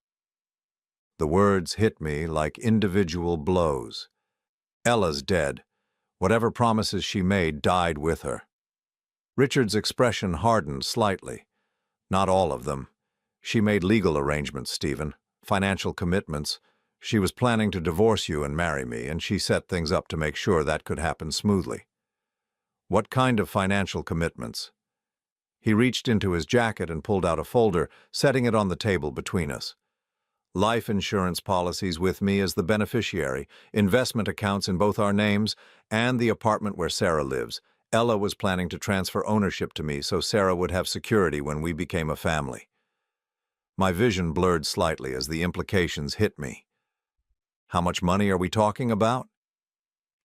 The words hit me like individual blows. Ella's dead. Whatever promises she made died with her. Richard's expression hardened slightly. "Not all of them. She made legal arrangements, Stephen. Financial commitments. She was planning to divorce you and marry me, and she set things up to make sure that could happen smoothly." "What kind of financial commitments?" He reached into his jacket and pulled out a folder, setting it on the table between us. "Life insurance policies with me as the beneficiary, investment accounts in both our names, and the apartment where Sarah lives. Ella was planning to transfer ownership to me so Sarah would have security when we became a family." My vision blurred slightly as the implications hit me. "How much money are we talking about?"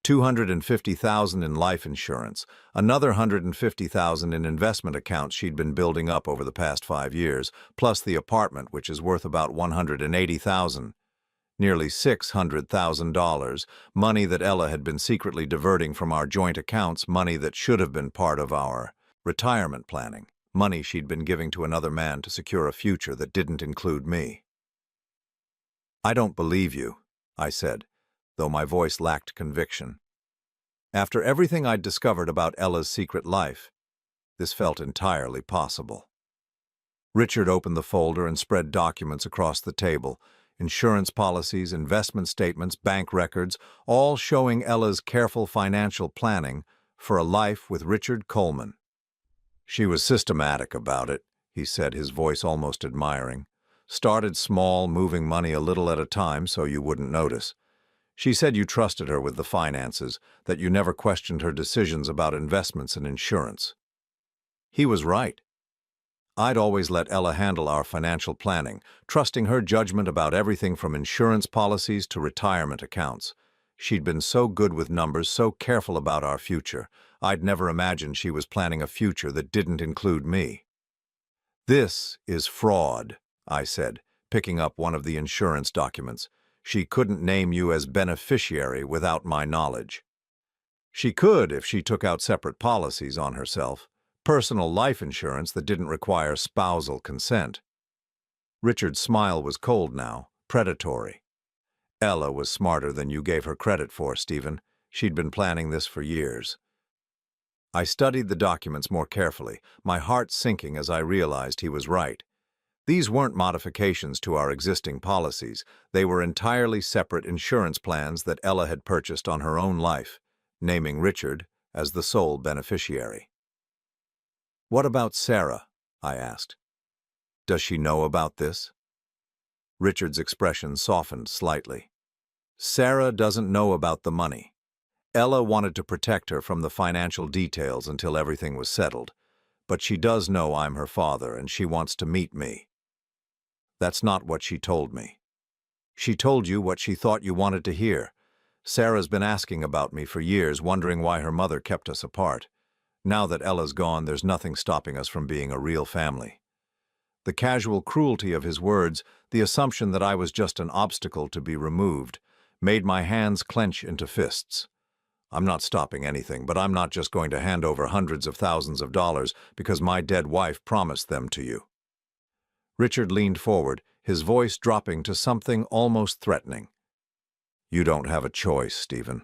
$250,000 in life insurance, another $150,000 in investment accounts she'd been building up over the past 5 years, plus the apartment, which is worth about $180,000. Nearly $600,000, money that Ella had been secretly diverting from our joint accounts, money that should have been part of our retirement planning, money she'd been giving to another man to secure a future that didn't include me. "I don't believe you," I said, though my voice lacked conviction. After everything I'd discovered about Ella's secret life, this felt entirely possible. Richard opened the folder and spread documents across the table, insurance policies, investment statements, bank records, all showing Ella's careful financial planning for a life with Richard Coleman. "She was systematic about it," he said, his voice almost admiring. "Started small, moving money a little at a time so you wouldn't notice. She said you trusted her with the finances, that you never questioned her decisions about investments and insurance." He was right. I'd always let Ella handle our financial planning, trusting her judgment about everything from insurance policies to retirement accounts. She'd been so good with numbers, so careful about our future. I'd never imagined she was planning a future that didn't include me. "This is fraud," I said, picking up one of the insurance documents. "She couldn't name you as beneficiary without my knowledge." "She could if she took out separate policies on herself, personal life insurance that didn't require spousal consent." Richard's smile was cold now, predatory. "Ella was smarter than you gave her credit for, Stephen. She'd been planning this for years." I studied the documents more carefully, my heart sinking as I realized he was right. These weren't modifications to our existing policies. They were entirely separate insurance plans that Ella had purchased on her own life, naming Richard as the sole beneficiary. "What about Sarah?" I asked. "Does she know about this?" Richard's expression softened slightly. "Sarah doesn't know about the money. Ella wanted to protect her from the financial details until everything was settled, but she does know I'm her father and she wants to meet me." "That's not what she told me." "She told you what she thought you wanted to hear. Sarah's been asking about me for years, wondering why her mother kept us apart. Now that Ella's gone, there's nothing stopping us from being a real family. The casual cruelty of his words, the assumption that I was just an obstacle to be removed, made my hands clench into fists. I'm not stopping anything, but I'm not just going to hand over hundreds of thousands of dollars because my dead wife promised them to you. Richard leaned forward, his voice dropping to something almost threatening. You don't have a choice, Stephen.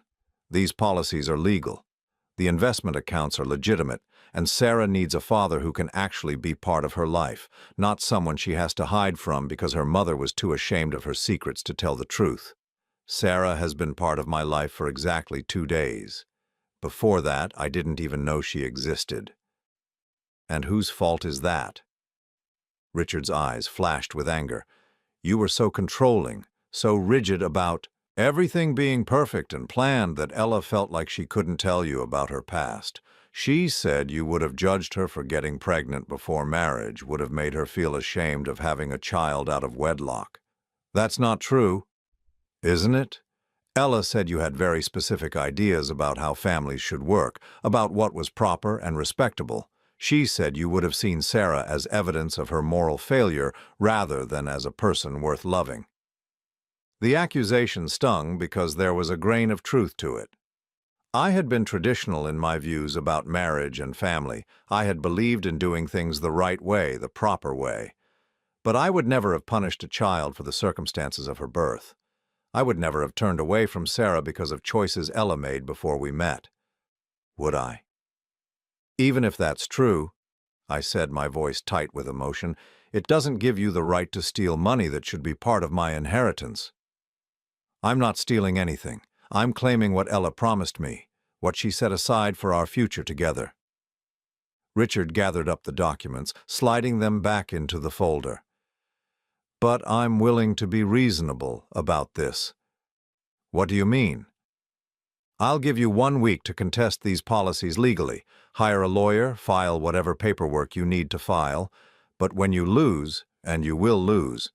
These policies are legal. The investment accounts are legitimate, and Sarah needs a father who can actually be part of her life, not someone she has to hide from because her mother was too ashamed of her secrets to tell the truth. Sarah has been part of my life for exactly 2 days. Before that, I didn't even know she existed. And whose fault is that? Richard's eyes flashed with anger. You were so controlling, so rigid about everything being perfect and planned that Ella felt like she couldn't tell you about her past. She said you would have judged her for getting pregnant before marriage, would have made her feel ashamed of having a child out of wedlock. That's not true, isn't it? Ella said you had very specific ideas about how families should work, about what was proper and respectable. She said you would have seen Sarah as evidence of her moral failure rather than as a person worth loving. The accusation stung because there was a grain of truth to it. I had been traditional in my views about marriage and family. I had believed in doing things the right way, the proper way. But I would never have punished a child for the circumstances of her birth. I would never have turned away from Sarah because of choices Ella made before we met. Would I? Even if that's true, I said, my voice tight with emotion, it doesn't give you the right to steal money that should be part of my inheritance. I'm not stealing anything. I'm claiming what Ella promised me, what she set aside for our future together. Richard gathered up the documents, sliding them back into the folder. But I'm willing to be reasonable about this. What do you mean? I'll give you 1 week to contest these policies legally. Hire a lawyer, file whatever paperwork you need to file. But when you lose, and you will lose,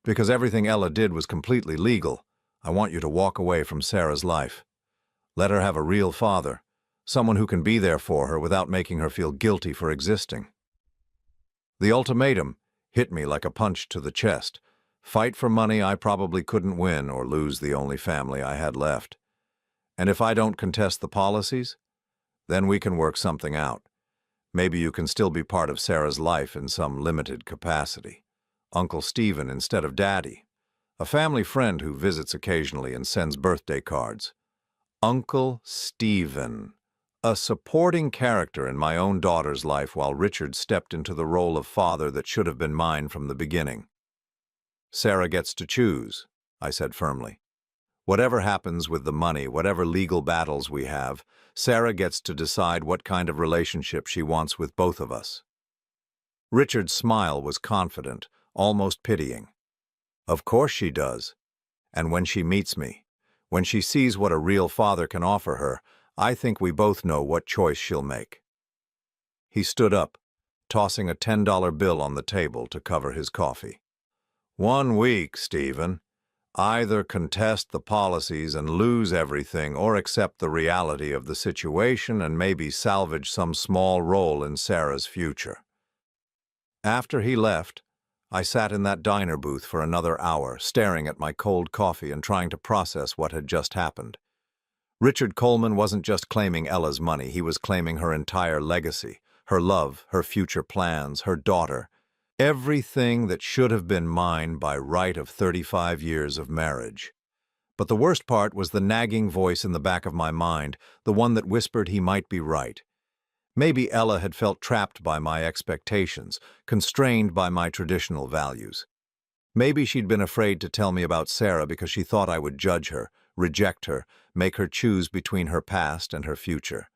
because everything Ella did was completely legal, I want you to walk away from Sarah's life. Let her have a real father, someone who can be there for her without making her feel guilty for existing. The ultimatum hit me like a punch to the chest. Fight for money I probably couldn't win or lose the only family I had left. And if I don't contest the policies, then we can work something out. Maybe you can still be part of Sarah's life in some limited capacity. Uncle Stephen instead of Daddy. A family friend who visits occasionally and sends birthday cards. Uncle Stephen. A supporting character in my own daughter's life while Richard stepped into the role of father that should have been mine from the beginning. Sarah gets to choose, I said firmly. Whatever happens with the money, whatever legal battles we have, Sarah gets to decide what kind of relationship she wants with both of us. Richard's smile was confident, almost pitying. Of course she does. And when she meets me, when she sees what a real father can offer her, I think we both know what choice she'll make. He stood up, tossing a $10 bill on the table to cover his coffee. 1 week, Stephen. Either contest the policies and lose everything or accept the reality of the situation and maybe salvage some small role in Sarah's future. After he left, I sat in that diner booth for another hour, staring at my cold coffee and trying to process what had just happened. Richard Coleman wasn't just claiming Ella's money, he was claiming her entire legacy, her love, her future plans, her daughter, everything that should have been mine by right of 35 years of marriage. But the worst part was the nagging voice in the back of my mind, the one that whispered he might be right. Maybe Ella had felt trapped by my expectations, constrained by my traditional values. Maybe she'd been afraid to tell me about Sarah because she thought I would judge her, reject her, make her choose between her past and her future.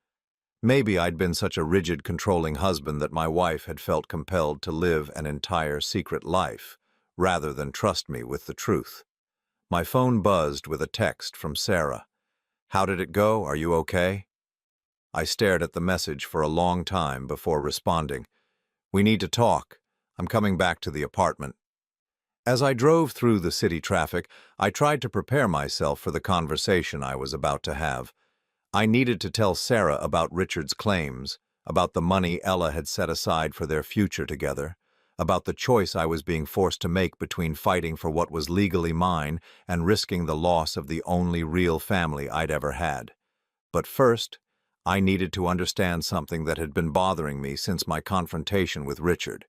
Maybe I'd been such a rigid, controlling husband that my wife had felt compelled to live an entire secret life, rather than trust me with the truth. My phone buzzed with a text from Sarah. "How did it go? Are you okay?" I stared at the message for a long time before responding. "We need to talk. I'm coming back to the apartment." As I drove through the city traffic, I tried to prepare myself for the conversation I was about to have. I needed to tell Sarah about Richard's claims, about the money Ella had set aside for their future together, about the choice I was being forced to make between fighting for what was legally mine and risking the loss of the only real family I'd ever had. But first, I needed to understand something that had been bothering me since my confrontation with Richard.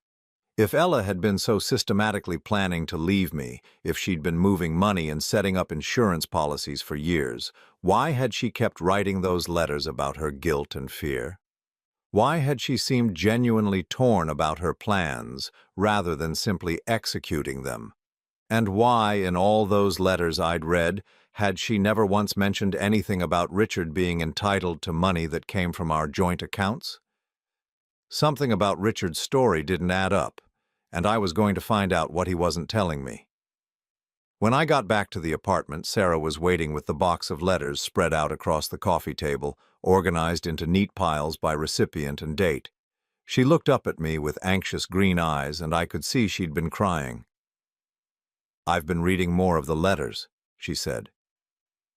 If Ella had been so systematically planning to leave me, if she'd been moving money and setting up insurance policies for years, why had she kept writing those letters about her guilt and fear? Why had she seemed genuinely torn about her plans rather than simply executing them? And why, in all those letters I'd read, had she never once mentioned anything about Richard being entitled to money that came from our joint accounts? Something about Richard's story didn't add up, and I was going to find out what he wasn't telling me. When I got back to the apartment, Sarah was waiting with the box of letters spread out across the coffee table, organized into neat piles by recipient and date. She looked up at me with anxious green eyes, and I could see she'd been crying. "I've been reading more of the letters," she said.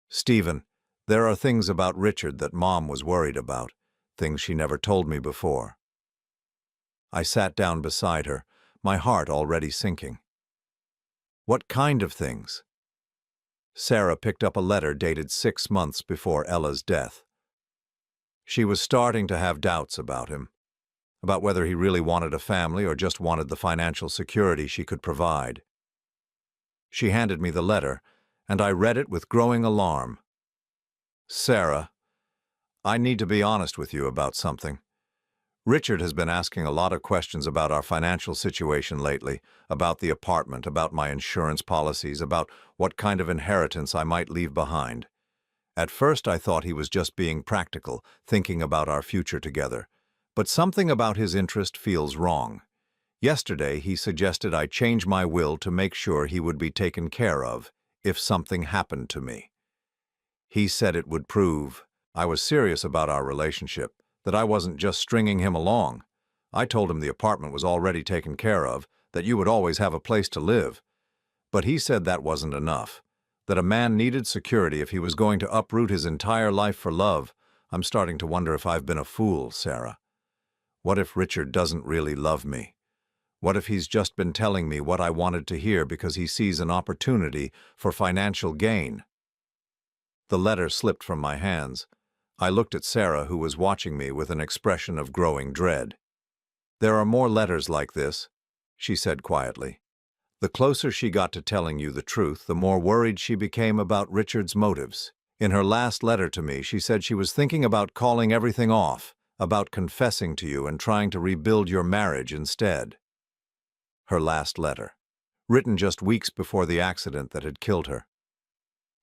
"Stephen, there are things about Richard that Mom was worried about, things she never told me before." I sat down beside her, my heart already sinking. "What kind of things?" Sarah picked up a letter dated 6 months before Ella's death. She was starting to have doubts about him, about whether he really wanted a family or just wanted the financial security she could provide. She handed me the letter, and I read it with growing alarm. "Sarah, I need to be honest with you about something. Richard has been asking a lot of questions about our financial situation lately, about the apartment, about my insurance policies, about what kind of inheritance I might leave behind. At first I thought he was just being practical, thinking about our future together. But something about his interest feels wrong. Yesterday he suggested I change my will to make sure he would be taken care of if something happened to me. He said it would prove I was serious about our relationship, that I wasn't just stringing him along. I told him the apartment was already taken care of, that you would always have a place to live. But he said that wasn't enough, that a man needed security if he was going to uproot his entire life for love. I'm starting to wonder if I've been a fool, Sarah. What if Richard doesn't really love me? What if he's just been telling me what I wanted to hear because he sees an opportunity for financial gain?" The letter slipped from my hands. I looked at Sarah, who was watching me with an expression of growing dread. "There are more letters like this," she said quietly. "The closer she got to telling you the truth, the more worried she became about Richard's motives. In her last letter to me, she said she was thinking about calling everything off, about confessing to you and trying to rebuild your marriage instead." Her last letter, written just weeks before the accident that had killed her.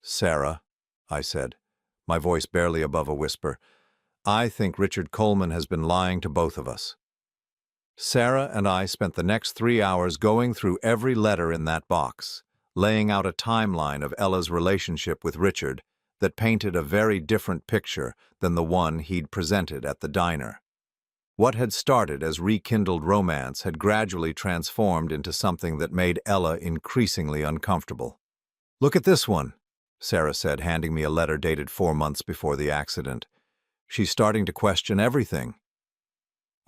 "Sarah," I said, my voice barely above a whisper, "I think Richard Coleman has been lying to both of us." Sarah and I spent the next 3 hours going through every letter in that box, laying out a timeline of Ella's relationship with Richard that painted a very different picture than the one he'd presented at the diner. What had started as rekindled romance had gradually transformed into something that made Ella increasingly uncomfortable. "Look at this one," Sarah said, handing me a letter dated 4 months before the accident. "She's starting to question everything."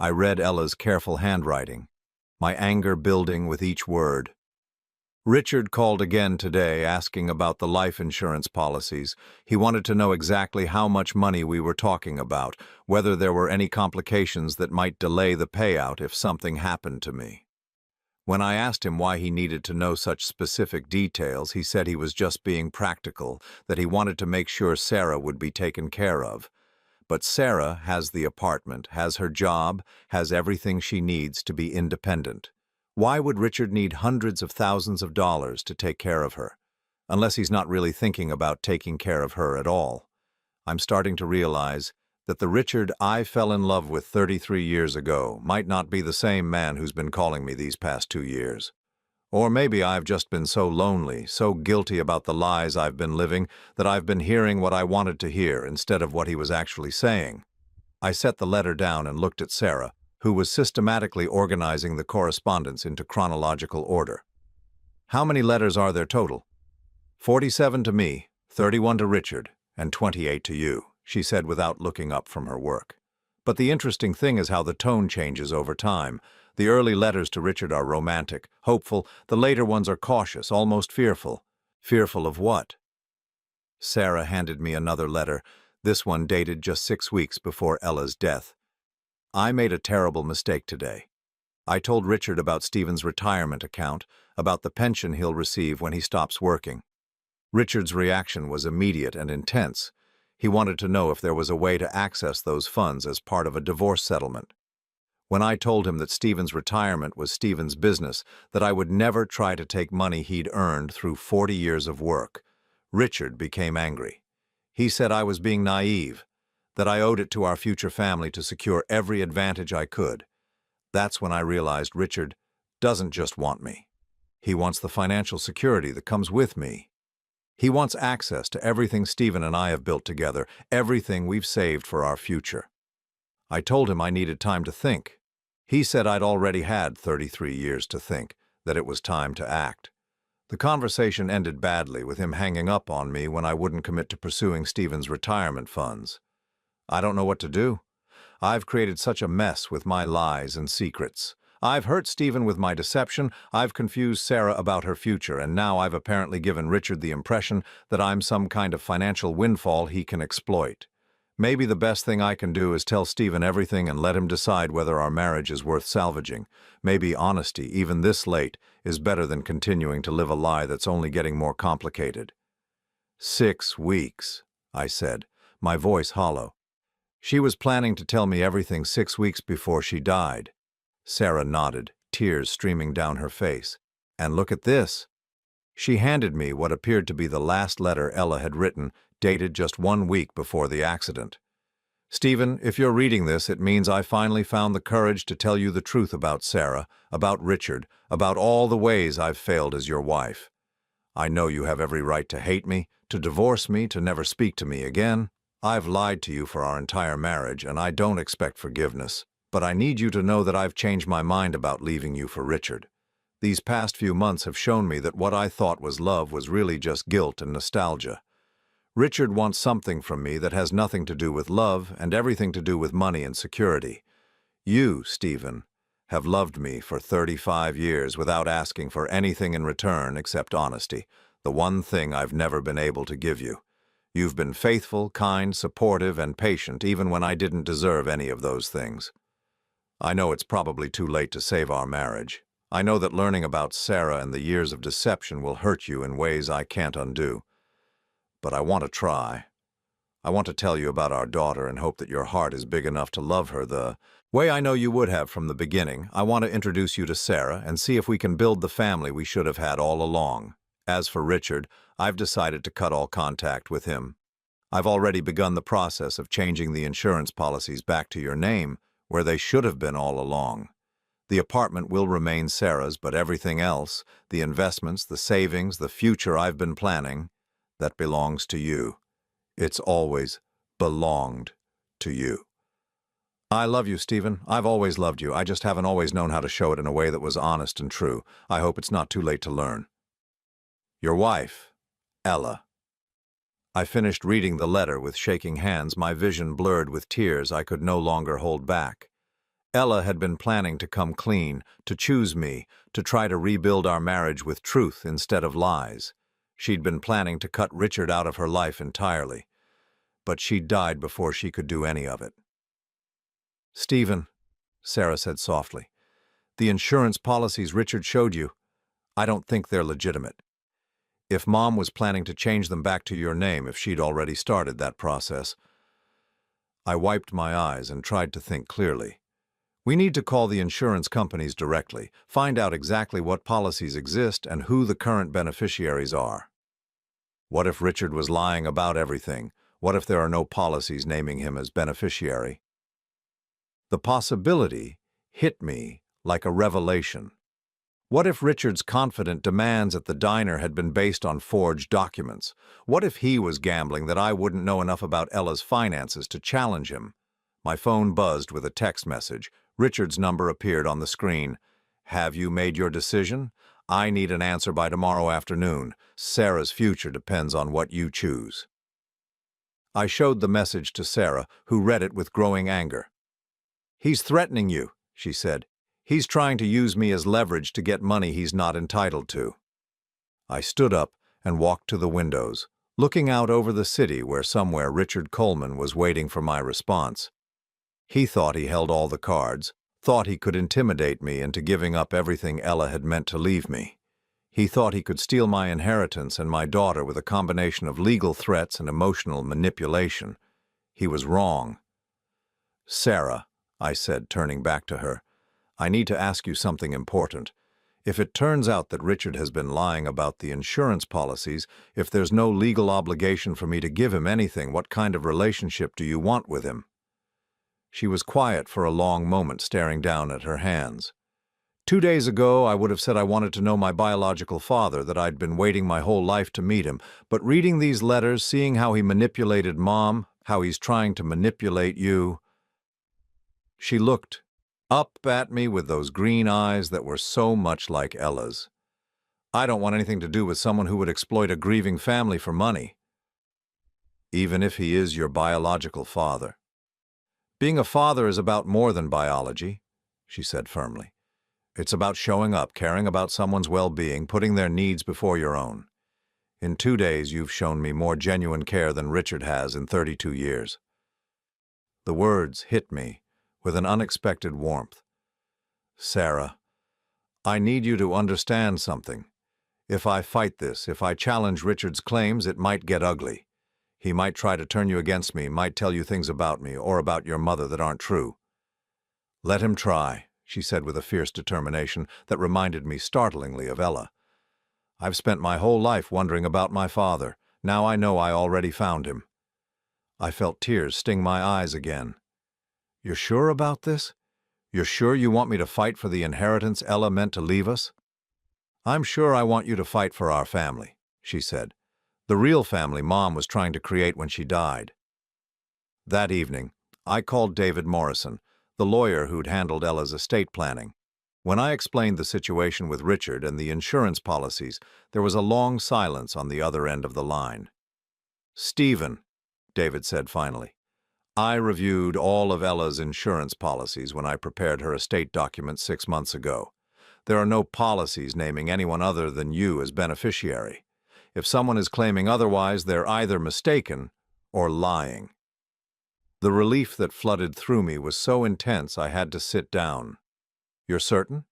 I read Ella's careful handwriting, my anger building with each word. "Richard called again today asking about the life insurance policies. He wanted to know exactly how much money we were talking about, whether there were any complications that might delay the payout if something happened to me. When I asked him why he needed to know such specific details, he said he was just being practical, that he wanted to make sure Sarah would be taken care of. But Sarah has the apartment, has her job, has everything she needs to be independent. Why would Richard need hundreds of thousands of dollars to take care of her? Unless he's not really thinking about taking care of her at all. I'm starting to realize that the Richard I fell in love with 33 years ago might not be the same man who's been calling me these past 2 years. Or maybe I've just been so lonely, so guilty about the lies I've been living, that I've been hearing what I wanted to hear instead of what he was actually saying. I set the letter down and looked at Sarah, who was systematically organizing the correspondence into chronological order. "How many letters are there total?" 47 to me, 31 to Richard, and 28 to you," she said without looking up from her work. But the interesting thing is how the tone changes over time. The early letters to Richard are romantic, hopeful. The later ones are cautious, almost fearful. Fearful of what? Sarah handed me another letter, this one dated just 6 weeks before Ella's death. I made a terrible mistake today. I told Richard about Stephen's retirement account, about the pension he'll receive when he stops working. Richard's reaction was immediate and intense. He wanted to know if there was a way to access those funds as part of a divorce settlement. When I told him that Stephen's retirement was Stephen's business, that I would never try to take money he'd earned through 40 years of work, Richard became angry. He said I was being naive, that I owed it to our future family to secure every advantage I could. That's when I realized Richard doesn't just want me. He wants the financial security that comes with me. He wants access to everything Stephen and I have built together, everything we've saved for our future. I told him I needed time to think. He said I'd already had 33 years to think, that it was time to act. The conversation ended badly, with him hanging up on me when I wouldn't commit to pursuing Stephen's retirement funds. I don't know what to do. I've created such a mess with my lies and secrets. I've hurt Stephen with my deception, I've confused Sarah about her future, and now I've apparently given Richard the impression that I'm some kind of financial windfall he can exploit. Maybe the best thing I can do is tell Stephen everything and let him decide whether our marriage is worth salvaging. Maybe honesty, even this late, is better than continuing to live a lie that's only getting more complicated. 6 weeks, I said, my voice hollow. She was planning to tell me everything 6 weeks before she died. Sarah nodded, tears streaming down her face. And look at this. She handed me what appeared to be the last letter Ella had written, dated just 1 week before the accident. Stephen, if you're reading this, it means I finally found the courage to tell you the truth about Sarah, about Richard, about all the ways I've failed as your wife. I know you have every right to hate me, to divorce me, to never speak to me again. I've lied to you for our entire marriage, and I don't expect forgiveness. But I need you to know that I've changed my mind about leaving you for Richard. These past few months have shown me that what I thought was love was really just guilt and nostalgia. Richard wants something from me that has nothing to do with love and everything to do with money and security. You, Stephen, have loved me for 35 years without asking for anything in return except honesty, the one thing I've never been able to give you. You've been faithful, kind, supportive, and patient even when I didn't deserve any of those things. I know it's probably too late to save our marriage. I know that learning about Sarah and the years of deception will hurt you in ways I can't undo. But I want to try. I want to tell you about our daughter and hope that your heart is big enough to love her the way I know you would have from the beginning. I want to introduce you to Sarah and see if we can build the family we should have had all along. As for Richard, I've decided to cut all contact with him. I've already begun the process of changing the insurance policies back to your name, where they should have been all along. The apartment will remain Sarah's, but everything else, the investments, the savings, the future I've been planning, that belongs to you. It's always belonged to you. I love you, Stephen. I've always loved you. I just haven't always known how to show it in a way that was honest and true. I hope it's not too late to learn. Your wife, Ella. I finished reading the letter with shaking hands, my vision blurred with tears I could no longer hold back. Ella had been planning to come clean, to choose me, to try to rebuild our marriage with truth instead of lies. She'd been planning to cut Richard out of her life entirely, but she died before she could do any of it. Stephen, Sarah said softly, the insurance policies Richard showed you, I don't think they're legitimate. If Mom was planning to change them back to your name, if she'd already started that process. I wiped my eyes and tried to think clearly. We need to call the insurance companies directly, find out exactly what policies exist and who the current beneficiaries are. What if Richard was lying about everything? What if there are no policies naming him as beneficiary? The possibility hit me like a revelation. What if Richard's confident demands at the diner had been based on forged documents? What if he was gambling that I wouldn't know enough about Ella's finances to challenge him? My phone buzzed with a text message. Richard's number appeared on the screen. Have you made your decision? I need an answer by tomorrow afternoon. Sarah's future depends on what you choose. I showed the message to Sarah, who read it with growing anger. "He's threatening you," she said. "He's trying to use me as leverage to get money he's not entitled to." I stood up and walked to the windows, looking out over the city where somewhere Richard Coleman was waiting for my response. He thought he held all the cards, thought he could intimidate me into giving up everything Ella had meant to leave me. He thought he could steal my inheritance and my daughter with a combination of legal threats and emotional manipulation. He was wrong. "Sarah," I said, turning back to her, "I need to ask you something important. If it turns out that Richard has been lying about the insurance policies, if there's no legal obligation for me to give him anything, what kind of relationship do you want with him?" She was quiet for a long moment, staring down at her hands. 2 days ago, I would have said I wanted to know my biological father, that I'd been waiting my whole life to meet him. But reading these letters, seeing how he manipulated Mom, how he's trying to manipulate you... She looked up at me with those green eyes that were so much like Ella's. "I don't want anything to do with someone who would exploit a grieving family for money. Even if he is your biological father. Being a father is about more than biology," she said firmly. "It's about showing up, caring about someone's well-being, putting their needs before your own. In 2 days, you've shown me more genuine care than Richard has in 32 years. The words hit me with an unexpected warmth. "Sarah, I need you to understand something. If I fight this, if I challenge Richard's claims, it might get ugly. He might try to turn you against me, might tell you things about me or about your mother that aren't true." "Let him try," she said with a fierce determination that reminded me startlingly of Ella. "I've spent my whole life wondering about my father. Now I know I already found him." I felt tears sting my eyes again. "You're sure about this? You're sure you want me to fight for the inheritance Ella meant to leave us?" "I'm sure I want you to fight for our family," she said. "The real family Mom was trying to create when she died." That evening, I called David Morrison, the lawyer who'd handled Ella's estate planning. When I explained the situation with Richard and the insurance policies, there was a long silence on the other end of the line. "Stephen," David said finally, "I reviewed all of Ella's insurance policies when I prepared her estate documents 6 months ago. There are no policies naming anyone other than you as beneficiary. If someone is claiming otherwise, they're either mistaken or lying." The relief that flooded through me was so intense I had to sit down. "You're certain?"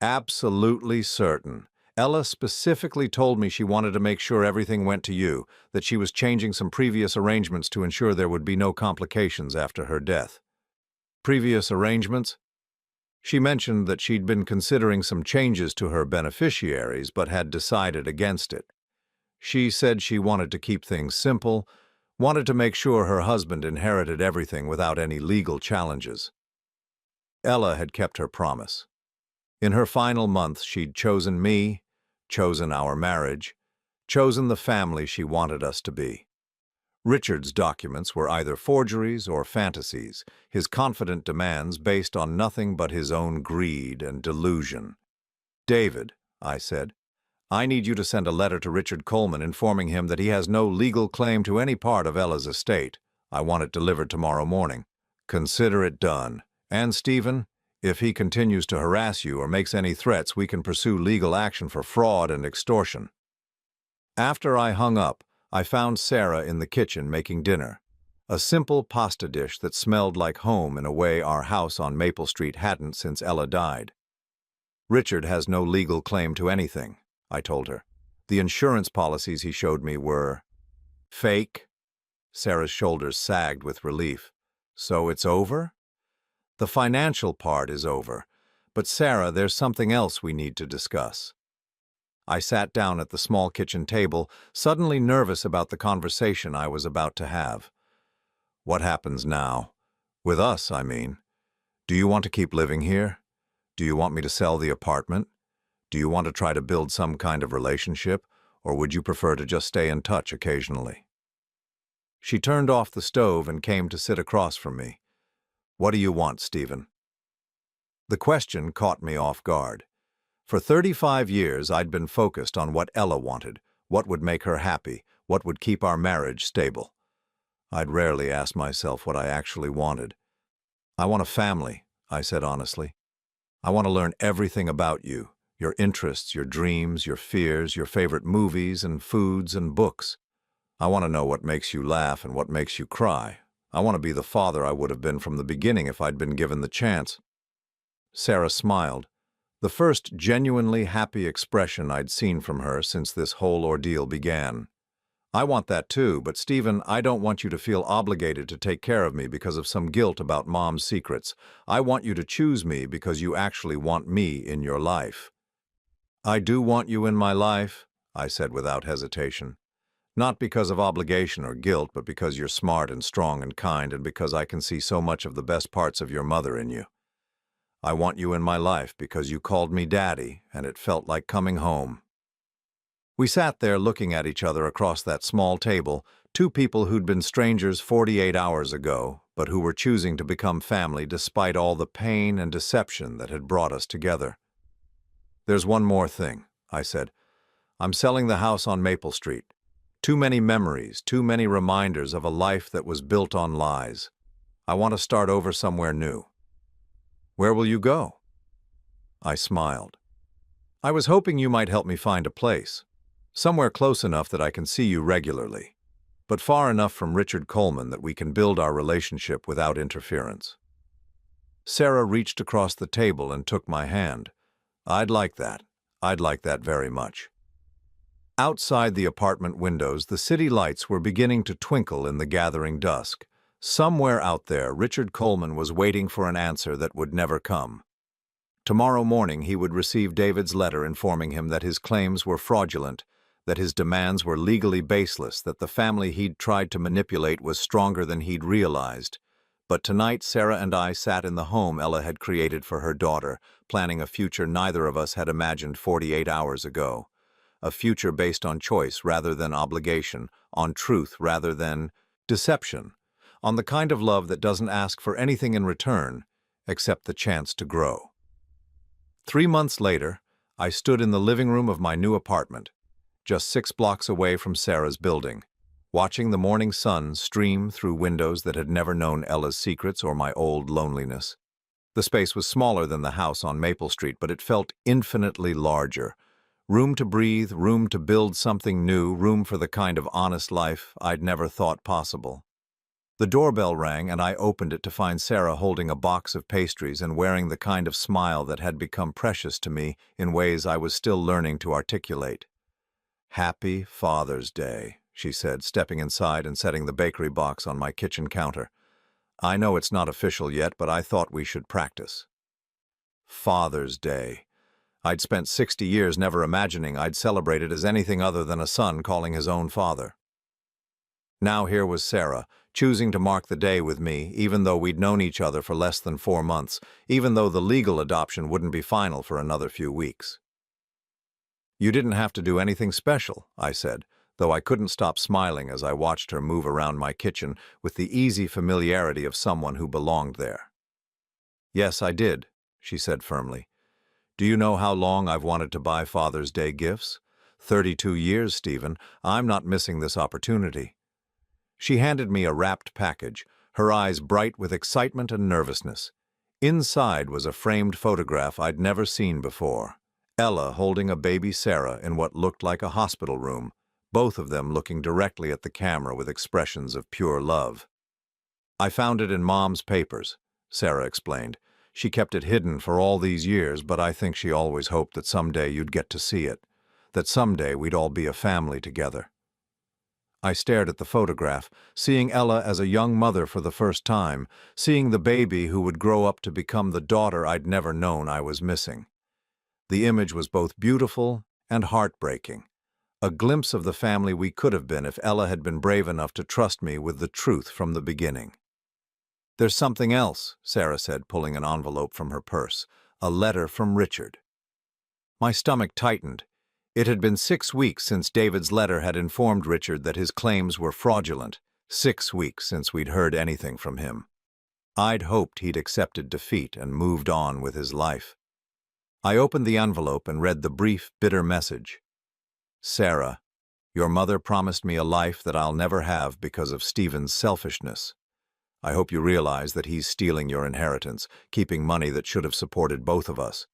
"Absolutely certain. Ella specifically told me she wanted to make sure everything went to you, that she was changing some previous arrangements to ensure there would be no complications after her death." "Previous arrangements?" "She mentioned that she'd been considering some changes to her beneficiaries but had decided against it. She said she wanted to keep things simple, wanted to make sure her husband inherited everything without any legal challenges." Ella had kept her promise. In her final months, she'd chosen me, chosen our marriage, chosen the family she wanted us to be. Richard's documents were either forgeries or fantasies, his confident demands based on nothing but his own greed and delusion. "David," I said, "I need you to send a letter to Richard Coleman informing him that he has no legal claim to any part of Ella's estate. I want it delivered tomorrow morning. Consider it done. And Stephen, if he continues to harass you or makes any threats, we can pursue legal action for fraud and extortion." After I hung up, I found Sarah in the kitchen making dinner. A simple pasta dish that smelled like home in a way our house on Maple Street hadn't since Ella died. "Richard has no legal claim to anything," I told her. "The insurance policies he showed me were fake." Sarah's shoulders sagged with relief. "So it's over?" "The financial part is over. But Sarah, there's something else we need to discuss." I sat down at the small kitchen table, suddenly nervous about the conversation I was about to have. "What happens now? With us, I mean. Do you want to keep living here? Do you want me to sell the apartment? Do you want to try to build some kind of relationship, or would you prefer to just stay in touch occasionally?" She turned off the stove and came to sit across from me. "What do you want, Stephen?" The question caught me off guard. For 35 years, I'd been focused on what Ella wanted, what would make her happy, what would keep our marriage stable. I'd rarely asked myself what I actually wanted. I want a family, I said honestly. I want to learn everything about you, your interests, your dreams, your fears, your favorite movies and foods and books. I want to know what makes you laugh and what makes you cry. I want to be the father I would have been from the beginning if I'd been given the chance. Sarah smiled, the first genuinely happy expression I'd seen from her since this whole ordeal began. I want that too, but Stephen, I don't want you to feel obligated to take care of me because of some guilt about Mom's secrets. I want you to choose me because you actually want me in your life. I do want you in my life, I said without hesitation. Not because of obligation or guilt, but because you're smart and strong and kind, and because I can see so much of the best parts of your mother in you. I want you in my life because you called me Daddy, and it felt like coming home. We sat there looking at each other across that small table, two people who'd been strangers 48 hours ago, but who were choosing to become family despite all the pain and deception that had brought us together. There's one more thing, I said. I'm selling the house on Maple Street. Too many memories, too many reminders of a life that was built on lies. I want to start over somewhere new. Where will you go? I smiled. I was hoping you might help me find a place. Somewhere close enough that I can see you regularly, but far enough from Richard Coleman that we can build our relationship without interference. Sarah reached across the table and took my hand. I'd like that. I'd like that very much. Outside the apartment windows, the city lights were beginning to twinkle in the gathering dusk. Somewhere out there, Richard Coleman was waiting for an answer that would never come. Tomorrow morning, he would receive David's letter informing him that his claims were fraudulent, that his demands were legally baseless, that the family he'd tried to manipulate was stronger than he'd realized. But tonight, Sarah and I sat in the home Ella had created for her daughter, planning a future neither of us had imagined 48 hours ago. A future based on choice rather than obligation, on truth rather than deception, on the kind of love that doesn't ask for anything in return except the chance to grow. 3 months later, I stood in the living room of my new apartment, just 6 blocks away from Sarah's building, watching the morning sun stream through windows that had never known Ella's secrets or my old loneliness. The space was smaller than the house on Maple Street, but it felt infinitely larger. Room to breathe, room to build something new, room for the kind of honest life I'd never thought possible. The doorbell rang, and I opened it to find Sarah holding a box of pastries and wearing the kind of smile that had become precious to me in ways I was still learning to articulate. "Happy Father's Day," she said, stepping inside and setting the bakery box on my kitchen counter. "I know it's not official yet, but I thought we should practice." Father's Day. I'd spent 60 years never imagining I'd celebrate it as anything other than a son calling his own father. Now here was Sarah, choosing to mark the day with me, even though we'd known each other for less than 4 months, even though the legal adoption wouldn't be final for another few weeks. "You didn't have to do anything special," I said, though I couldn't stop smiling as I watched her move around my kitchen with the easy familiarity of someone who belonged there. "Yes, I did," she said firmly. "Do you know how long I've wanted to buy Father's Day gifts? 32 years, Stephen. I'm not missing this opportunity." She handed me a wrapped package, her eyes bright with excitement and nervousness. Inside was a framed photograph I'd never seen before. Ella holding a baby Sarah in what looked like a hospital room, both of them looking directly at the camera with expressions of pure love. "I found it in Mom's papers," Sarah explained. "She kept it hidden for all these years, but I think she always hoped that someday you'd get to see it, that someday we'd all be a family together." I stared at the photograph, seeing Ella as a young mother for the first time, seeing the baby who would grow up to become the daughter I'd never known I was missing. The image was both beautiful and heartbreaking, a glimpse of the family we could have been if Ella had been brave enough to trust me with the truth from the beginning. "There's something else," Sarah said, pulling an envelope from her purse, "a letter from Richard." My stomach tightened. It had been 6 weeks since David's letter had informed Richard that his claims were fraudulent, 6 weeks since we'd heard anything from him. I'd hoped he'd accepted defeat and moved on with his life. I opened the envelope and read the brief, bitter message. "Sarah, your mother promised me a life that I'll never have because of Stephen's selfishness. I hope you realize that he's stealing your inheritance, keeping money that should have supported both of us.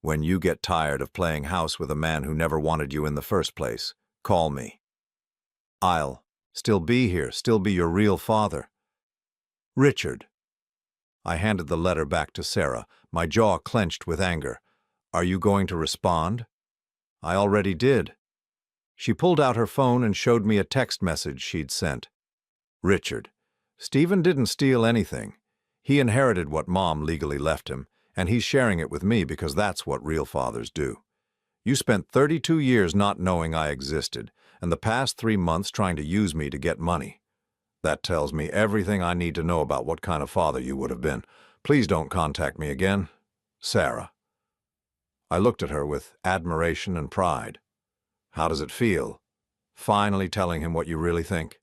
When you get tired of playing house with a man who never wanted you in the first place, call me. I'll still be here, still be your real father. Richard. I handed the letter back to Sarah, my jaw clenched with anger. Are you going to respond? I already did. She pulled out her phone and showed me a text message she'd sent. Richard, Stephen didn't steal anything. He inherited what Mom legally left him, and he's sharing it with me because that's what real fathers do. You spent 32 years not knowing I existed, and the past 3 months trying to use me to get money. That tells me everything I need to know about what kind of father you would have been. Please don't contact me again. Sarah. I looked at her with admiration and pride. How does it feel? Finally telling him what you really think?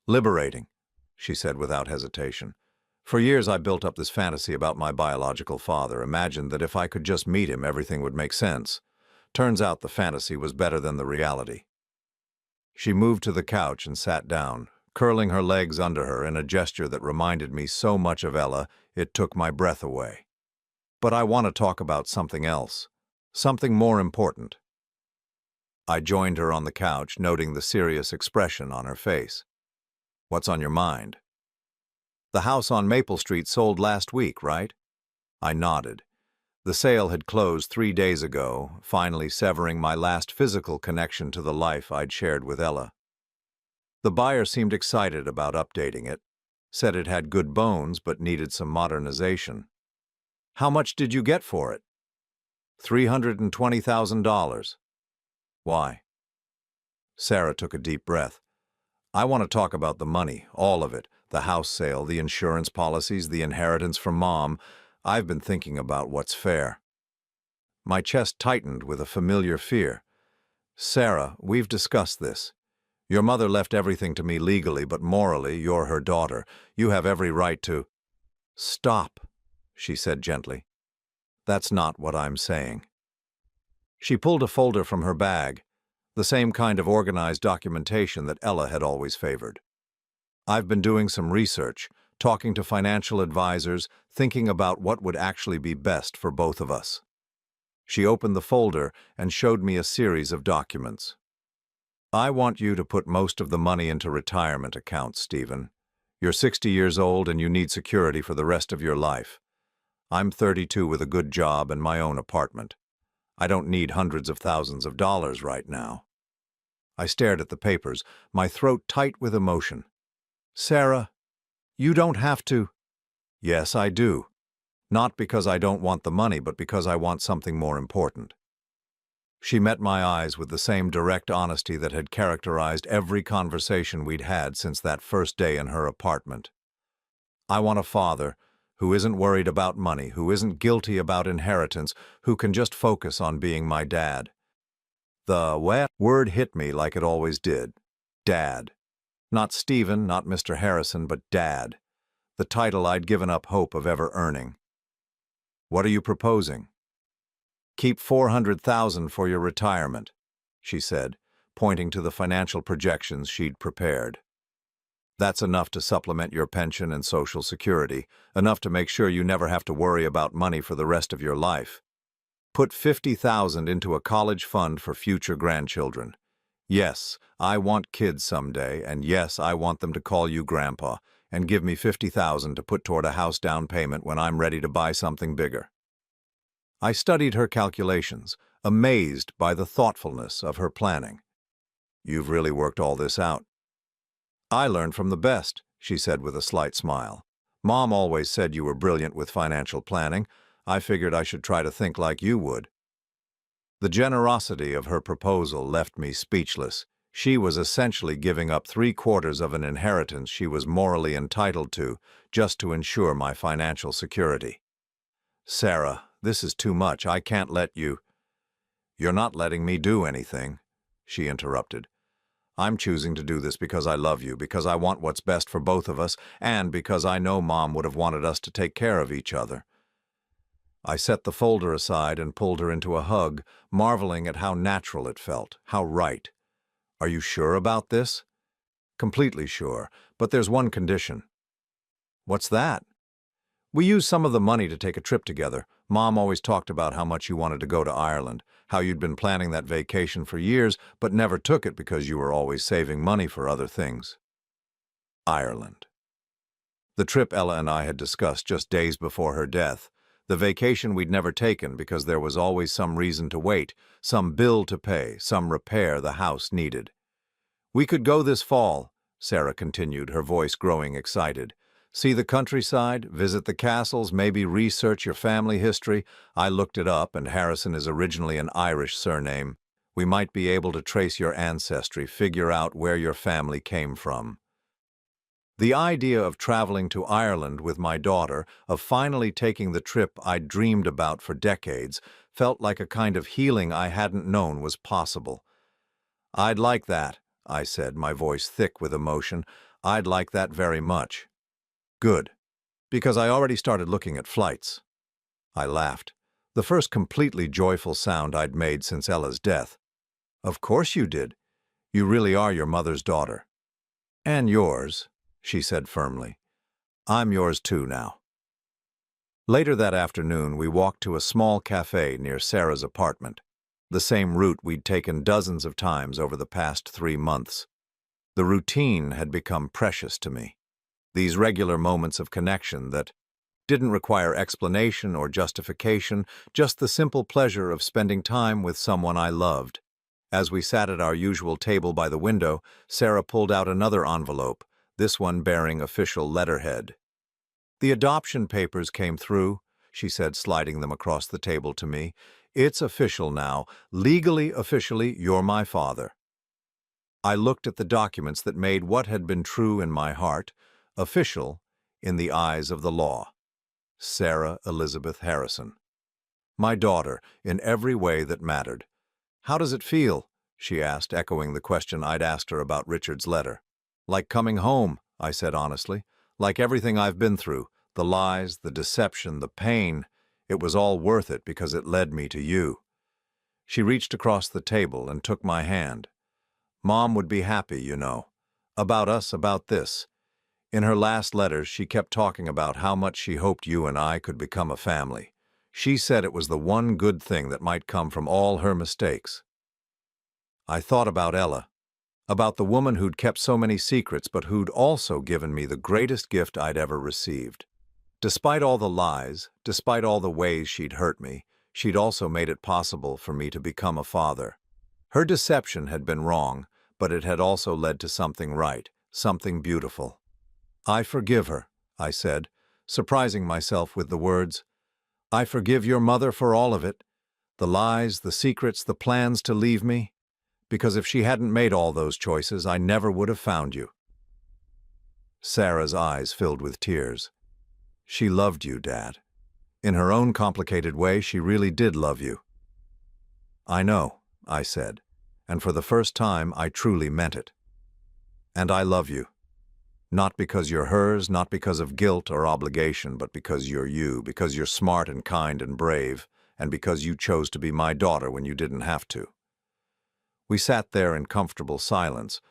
Liberating, she said without hesitation. For years I built up this fantasy about my biological father, imagined that if I could just meet him, everything would make sense. Turns out the fantasy was better than the reality. She moved to the couch and sat down, curling her legs under her in a gesture that reminded me so much of Ella, it took my breath away. But I want to talk about something else, something more important. I joined her on the couch, noting the serious expression on her face. What's on your mind? The house on Maple Street sold last week, right? I nodded. The sale had closed 3 days ago, finally severing my last physical connection to the life I'd shared with Ella. The buyer seemed excited about updating it, said it had good bones but needed some modernization. How much did you get for it? $320,000. Why? Sarah took a deep breath. I want to talk about the money, all of it, the house sale, the insurance policies, the inheritance from Mom. I've been thinking about what's fair. My chest tightened with a familiar fear. Sarah, we've discussed this. Your mother left everything to me legally, but morally, you're her daughter. You have every right to— Stop, she said gently. That's not what I'm saying. She pulled a folder from her bag, the same kind of organized documentation that Ella had always favored. I've been doing some research, talking to financial advisors, thinking about what would actually be best for both of us. She opened the folder and showed me a series of documents. I want you to put most of the money into retirement accounts, Stephen. You're 60 years old and you need security for the rest of your life. I'm 32 with a good job and my own apartment. I don't need hundreds of thousands of dollars right now. I stared at the papers, my throat tight with emotion. Sarah, you don't have to. Yes, I do. Not because I don't want the money, but because I want something more important. She met my eyes with the same direct honesty that had characterized every conversation we'd had since that first day in her apartment. I want a father who isn't worried about money, who isn't guilty about inheritance, who can just focus on being my dad. The word hit me like it always did. Dad. Not Stephen, not Mr. Harrison, but Dad. The title I'd given up hope of ever earning. What are you proposing? Keep $400,000 for your retirement, she said, pointing to the financial projections she'd prepared. That's enough to supplement your pension and Social Security, enough to make sure you never have to worry about money for the rest of your life. Put $50,000 into a college fund for future grandchildren. Yes, I want kids someday, and yes, I want them to call you Grandpa, and give me $50,000 to put toward a house down payment when I'm ready to buy something bigger. I studied her calculations, amazed by the thoughtfulness of her planning. You've really worked all this out. I learned from the best, she said with a slight smile. Mom always said you were brilliant with financial planning. I figured I should try to think like you would. The generosity of her proposal left me speechless. She was essentially giving up 3/4 of an inheritance she was morally entitled to, just to ensure my financial security. Sarah, this is too much. I can't let you— You're not letting me do anything, she interrupted. I'm choosing to do this because I love you, because I want what's best for both of us, and because I know Mom would have wanted us to take care of each other. I set the folder aside and pulled her into a hug, marveling at how natural it felt, how right. Are you sure about this? Completely sure, but there's one condition. What's that? We used some of the money to take a trip together. Mom always talked about how much you wanted to go to Ireland, how you'd been planning that vacation for years, but never took it because you were always saving money for other things. Ireland. The trip Ella and I had discussed just days before her death. The vacation we'd never taken because there was always some reason to wait, some bill to pay, some repair the house needed. We could go this fall, Sarah continued, her voice growing excited. See the countryside, visit the castles, maybe research your family history. I looked it up, and Harrison is originally an Irish surname. We might be able to trace your ancestry, figure out where your family came from. The idea of traveling to Ireland with my daughter, of finally taking the trip I'd dreamed about for decades, felt like a kind of healing I hadn't known was possible. I'd like that, I said, my voice thick with emotion. I'd like that very much. Good, because I already started looking at flights. I laughed, the first completely joyful sound I'd made since Ella's death. Of course you did. You really are your mother's daughter. And yours, she said firmly. I'm yours too now. Later that afternoon, we walked to a small cafe near Sarah's apartment, the same route we'd taken dozens of times over the past 3 months. The routine had become precious to me. These regular moments of connection that didn't require explanation or justification, just the simple pleasure of spending time with someone I loved. As we sat at our usual table by the window, Sarah pulled out another envelope, this one bearing official letterhead. The adoption papers came through, she said, sliding them across the table to me. It's official now. Legally, officially, you're my father. I looked at the documents that made what had been true in my heart official in the eyes of the law. Sarah Elizabeth Harrison. My daughter, in every way that mattered. How does it feel? She asked, echoing the question I'd asked her about Richard's letter. Like coming home, I said honestly. Like everything I've been through, the lies, the deception, the pain. It was all worth it because it led me to you. She reached across the table and took my hand. Mom would be happy, you know. About us, about this. In her last letters, she kept talking about how much she hoped you and I could become a family. She said it was the one good thing that might come from all her mistakes. I thought about Ella, about the woman who'd kept so many secrets but who'd also given me the greatest gift I'd ever received. Despite all the lies, despite all the ways she'd hurt me, she'd also made it possible for me to become a father. Her deception had been wrong, but it had also led to something right, something beautiful. I forgive her, I said, surprising myself with the words. I forgive your mother for all of it, the lies, the secrets, the plans to leave me, because if she hadn't made all those choices, I never would have found you. Sarah's eyes filled with tears. She loved you, Dad. In her own complicated way, she really did love you. I know, I said, and for the first time, I truly meant it. And I love you. Not because you're hers, not because of guilt or obligation, but because you're you, because you're smart and kind and brave, and because you chose to be my daughter when you didn't have to. We sat there in comfortable silence,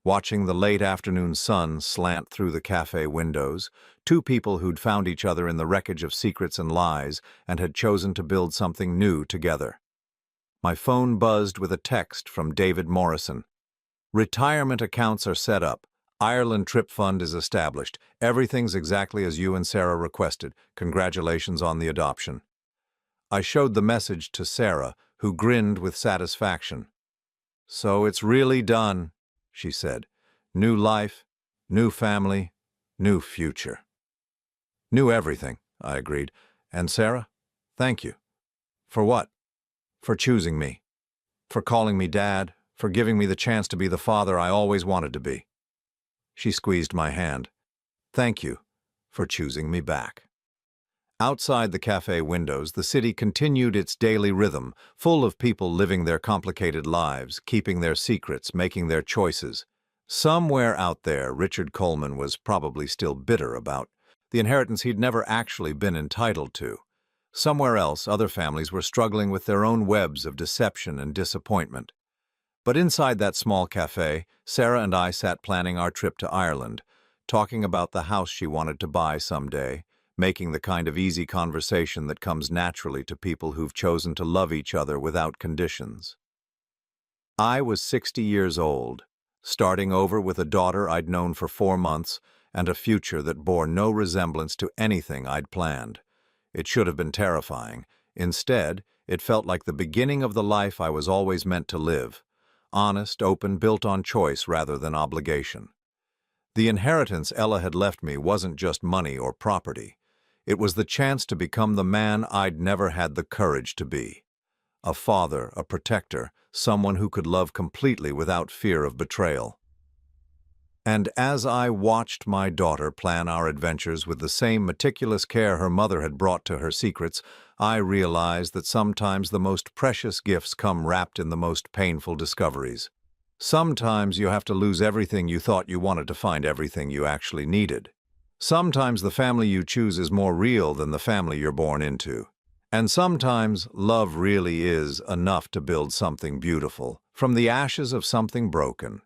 watching the late afternoon sun slant through the cafe windows, two people who'd found each other in the wreckage of secrets and lies and had chosen to build something new together. My phone buzzed with a text from David Morrison. Retirement accounts are set up. Ireland Trip Fund is established. Everything's exactly as you and Sarah requested. Congratulations on the adoption. I showed the message to Sarah, who grinned with satisfaction. So it's really done, she said. New life, new family, new future. New everything, I agreed. And Sarah, thank you. For what? For choosing me. For calling me Dad. For giving me the chance to be the father I always wanted to be. She squeezed my hand. Thank you for choosing me back. Outside the cafe windows, the city continued its daily rhythm, full of people living their complicated lives, keeping their secrets, making their choices. Somewhere out there, Richard Coleman was probably still bitter about the inheritance he'd never actually been entitled to. Somewhere else, other families were struggling with their own webs of deception and disappointment. But inside that small cafe, Sarah and I sat planning our trip to Ireland, talking about the house she wanted to buy someday, making the kind of easy conversation that comes naturally to people who've chosen to love each other without conditions. I was 60 years old, starting over with a daughter I'd known for 4 months and a future that bore no resemblance to anything I'd planned. It should have been terrifying. Instead, it felt like the beginning of the life I was always meant to live. Honest, open, built on choice rather than obligation. The inheritance Ella had left me wasn't just money or property. It was the chance to become the man I'd never had the courage to be. A father, a protector, someone who could love completely without fear of betrayal. And as I watched my daughter plan our adventures with the same meticulous care her mother had brought to her secrets, I realized that sometimes the most precious gifts come wrapped in the most painful discoveries. Sometimes you have to lose everything you thought you wanted to find everything you actually needed. Sometimes the family you choose is more real than the family you're born into. And sometimes love really is enough to build something beautiful from the ashes of something broken.